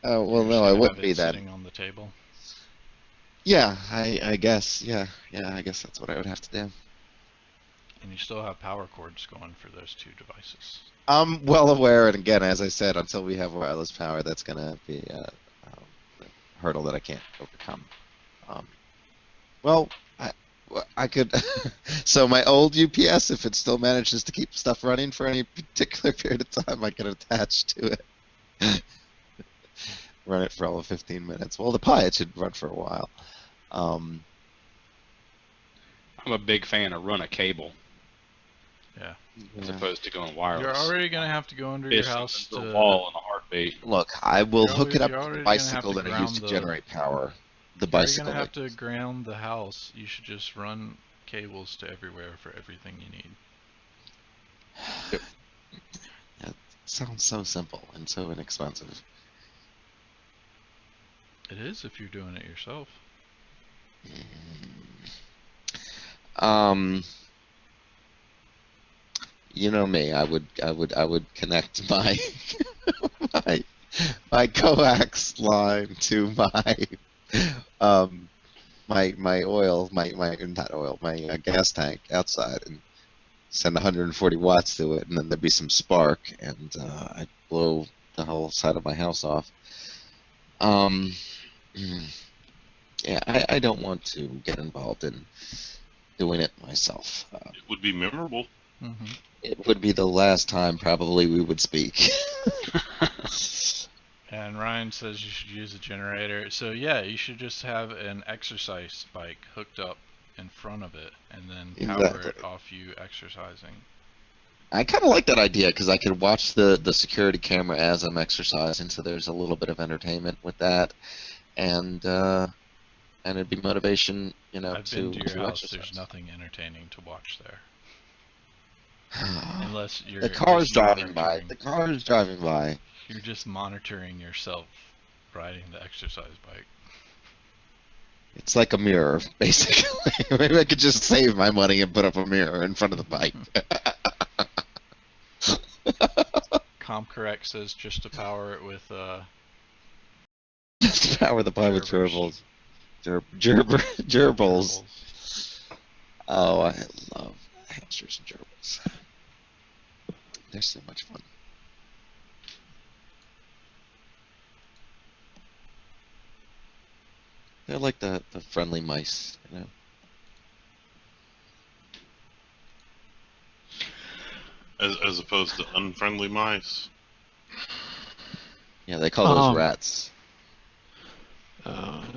Oh, well, no, I wouldn't be that. Sitting on the table. Yeah, I guess. Yeah, I guess that's what I would have to do. And you still have power cords going for those two devices. I'm well aware, and again, as I said, until we have wireless power, that's gonna be a hurdle that I can't overcome. Well, I could. So my old UPS, if it still manages to keep stuff running for any particular period of time, I can attach to it. Run it for all of 15 minutes. Well, the Pi, it should run for a while. I'm a big fan of run a cable. Yeah. as Yeah. opposed to going You're wireless. already gonna have to go under your Pissing house into to. a wall in a heartbeat. Look, I will hook it up You're to the already gonna have bicycle to that I use ground to the. generate power. The You're already bicycle gonna have that. to ground the house. You should just run cables to everywhere for everything you need. That sounds so simple and so inexpensive. It is if you're doing it yourself. You know me. I would connect my my my coax line to my oil, my not oil, my gas tank outside, and send 140 watts to it, and then there'd be some spark, and I'd blow the whole side of my house off. Yeah, I don't want to get involved in doing it myself. It would be memorable. Mm-hmm. It would be the last time probably we would speak. And Ryan says you should use a generator. So yeah, you should just have an exercise bike hooked up in front of it, and then power Exactly. it off you exercising. I kind of like that idea because I could watch the security camera as I'm exercising, so there's a little bit of entertainment with that, and it'd be motivation, I've been to your house. exercise. There's nothing entertaining to watch there, unless you're The car's just driving by. monitoring. The car is driving by. You're just monitoring yourself riding the exercise bike. It's like a mirror, basically. Maybe I could just save my money and put up a mirror in front of the bike. ComCorrect says just to power it with Just power the bike with gerbils. gerbils. Oh, I love hamsters and gerbils. They're so much fun. They're like the friendly mice, you know. As opposed to unfriendly mice. Yeah, they call those Um, rats.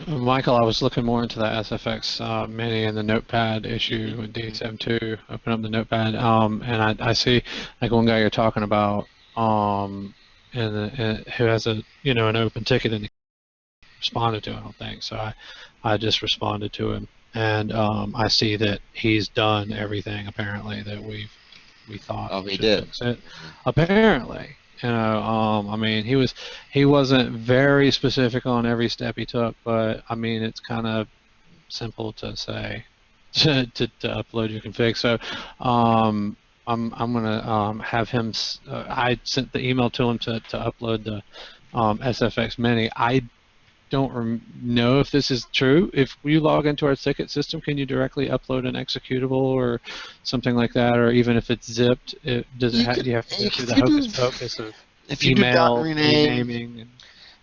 Michael, I was looking more into that SFX mini and the notepad issue with D72. Open up the notepad, and I see like one guy you're talking about, and who has an open ticket and responded to it, I don't think. So I just responded to him, and I see that he's done everything apparently that we thought. Oh, he should did. fix it. Apparently. I mean, he wasn't very specific on every step he took, but I mean, it's kind of simple to say to upload your config. So, I'm gonna have him. I sent the email to him to upload the SFX Mini. I don't know if this is true. If you log into our ticket system, can you directly upload an executable or something like that? Or even if it's zipped, do you have to go through the hocus pocus of If you do email dot rename, renaming?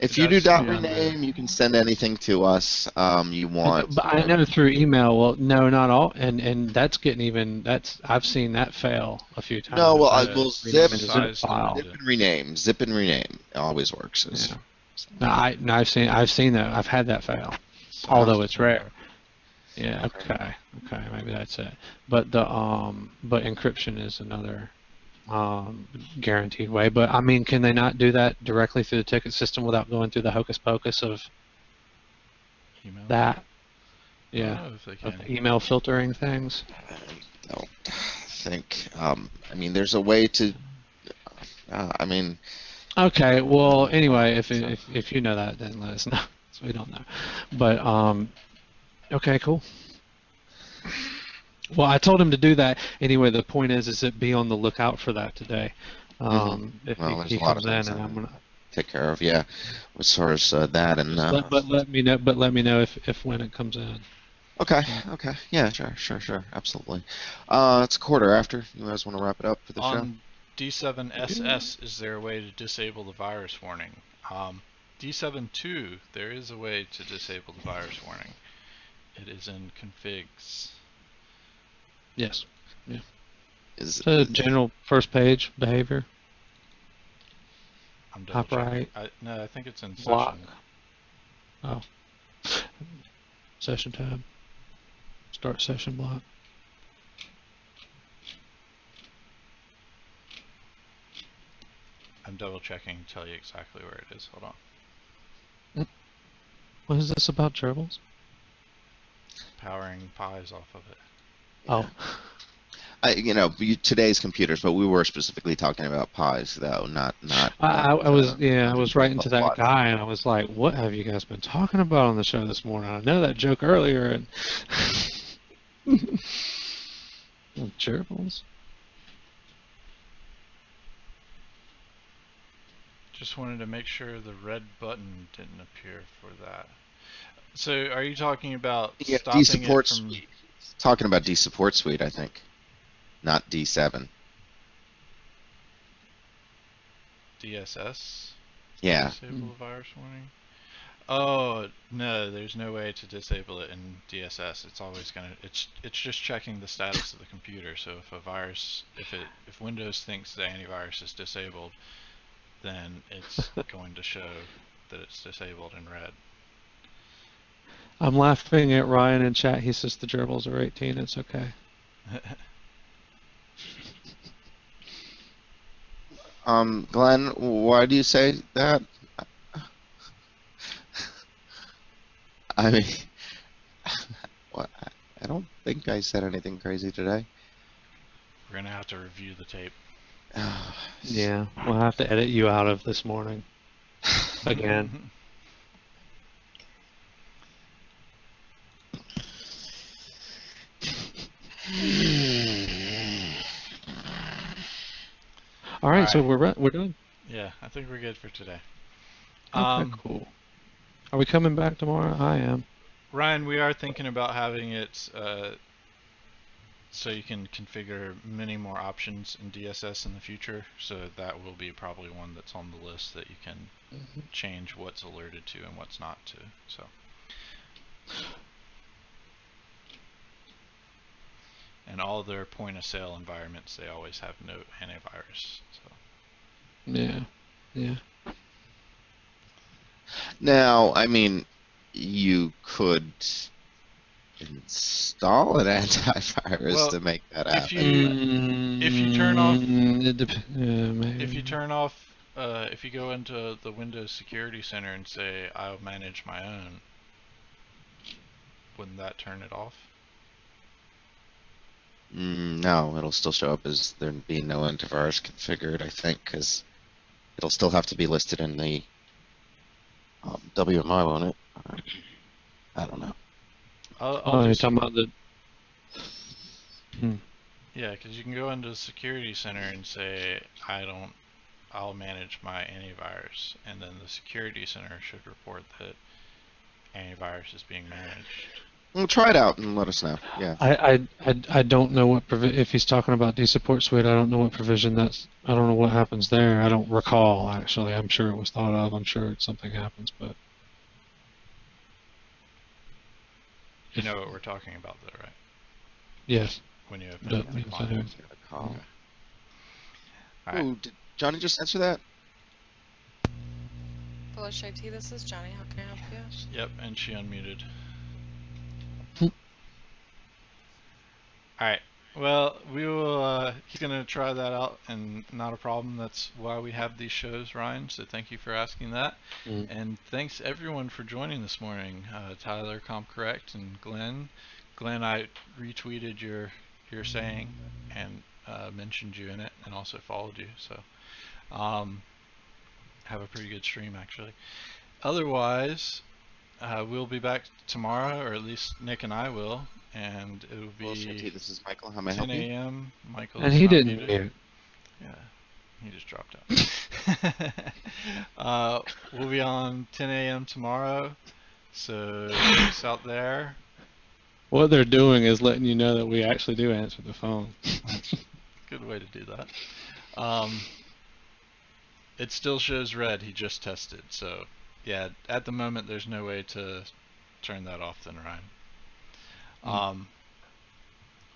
if you do dot Yeah. rename, you can send anything to us you want. But I know through email. Well, no, not all, and that's getting even. I've seen that fail a few times. No, well, I Yeah, will rename zip, a zip size file. limited. zip and rename. It always works. Yeah. No, I've seen that. I've had that fail, although it's rare. Yeah. Okay. Maybe that's it. But but encryption is another guaranteed way. But I mean, can they not do that directly through the ticket system without going through the hocus pocus of Email? that? I Yeah. don't know if they Of can. email filtering things. I don't think. I mean, there's a way to. I mean. Okay. Well, anyway, if you know that, then let us know. So we don't know. But okay, cool. Well, I told him to do that anyway. The point is it be on the lookout for that today. If Well, there's he a lot comes of in, things and I I'm gonna. take care of. Yeah, as far as that and. But let me know. But let me know if when it comes in. Okay. Yeah, sure. Absolutely. It's a quarter after. You guys want to wrap it up for the show? On D7SS, is there a way to disable the virus warning? D7.2, there is a way to disable the virus warning. It is in configs. Yes. Yeah. Is So general first page behavior. I'm double Top right. checking. No, I think it's in Block. session. Oh. Session tab. Start session block. I'm double checking to tell you exactly where it is. Hold on. What is this about gerbils? Powering Pi's off of it. Oh. Today's computers, but we were specifically talking about Pi's, though, not. I was writing to that what? guy, and I was like, "What have you guys been talking about on the show this morning?" I know that joke earlier, and gerbils. Just wanted to make sure the red button didn't appear for that. So, are you talking about stopping D-support it from suite. Talking about D-support suite, I think, not D7. DSS? Yeah. Disable virus warning? Oh, no, there's no way to disable it in DSS. It's always it's just checking the status of the computer. So if Windows thinks the antivirus is disabled, then it's going to show that it's disabled in red. I'm laughing at Ryan in chat. He says the gerbils are 18. It's okay. Glenn, why do you say that? I mean, I don't think I said anything crazy today. We're going to have to review the tape. Yeah, we'll have to edit you out of this morning. Again. All right, so we're done. Yeah, I think we're good for today. Okay, cool. Are we coming back tomorrow? I am. Ryan, we are thinking about having it so you can configure many more options in DSS in the future. So that will be probably one that's on the list that you can change what's alerted to and what's not to. So. And all their point of sale environments, they always have no antivirus. So. Yeah. Now, I mean, you could install an antivirus to make that happen. If you turn off, maybe. if you go into the Windows Security Center and say I'll manage my own, wouldn't that turn it off? No, it'll still show up as there being no antivirus configured, I think, because it'll still have to be listed in the WMI, won't it? I don't know. You're talking about the... Yeah, because you can go into the Security Center and say, I'll manage my antivirus, and then the Security Center should report that antivirus is being managed. Well, try it out and let us know. Yeah. I don't know what if he's talking about D-support suite. I don't know what provision that's. I don't know what happens there. I don't recall actually. I'm sure it was thought of. I'm sure something happens, but. You know what we're talking about, though, right? Yes. When you open up the client. Okay. Right. Ooh, did Johnny just answer that? Bullish IT, this is Johnny. How can I help you? Yep, and she unmuted. Alright, well, we will, he's going to try that out, and not a problem. That's why we have these shows, Ryan, so thank you for asking that. And thanks, everyone, for joining this morning. Tyler, CompCorrect, and Glenn. Glenn, I retweeted your saying and mentioned you in it, and also followed you, so have a pretty good stream, actually. Otherwise, we'll be back tomorrow, or at least Nick and I will, and it will be this is Michael. How may I 10 help you? a.m. Michael. And he didn't mute. Yeah, he just dropped out. We'll be on 10 a.m. tomorrow, so peace out there. What they're doing is letting you know that we actually do answer the phone. Good way to do that. It still shows red. He just tested, so yeah. At the moment, there's no way to turn that off, then, Ryan.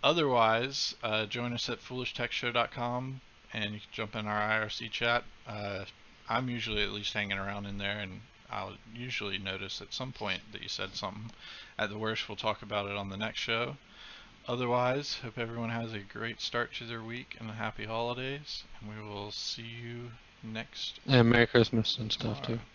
Otherwise, join us at foolishtechshow.com, and you can jump in our IRC chat. I'm usually at least hanging around in there, and I'll usually notice at some point that you said something. At the worst, we'll talk about it on the next show. Otherwise, hope everyone has a great start to their week and happy holidays, and we will see you next. And Merry Christmas and stuff too. Alright.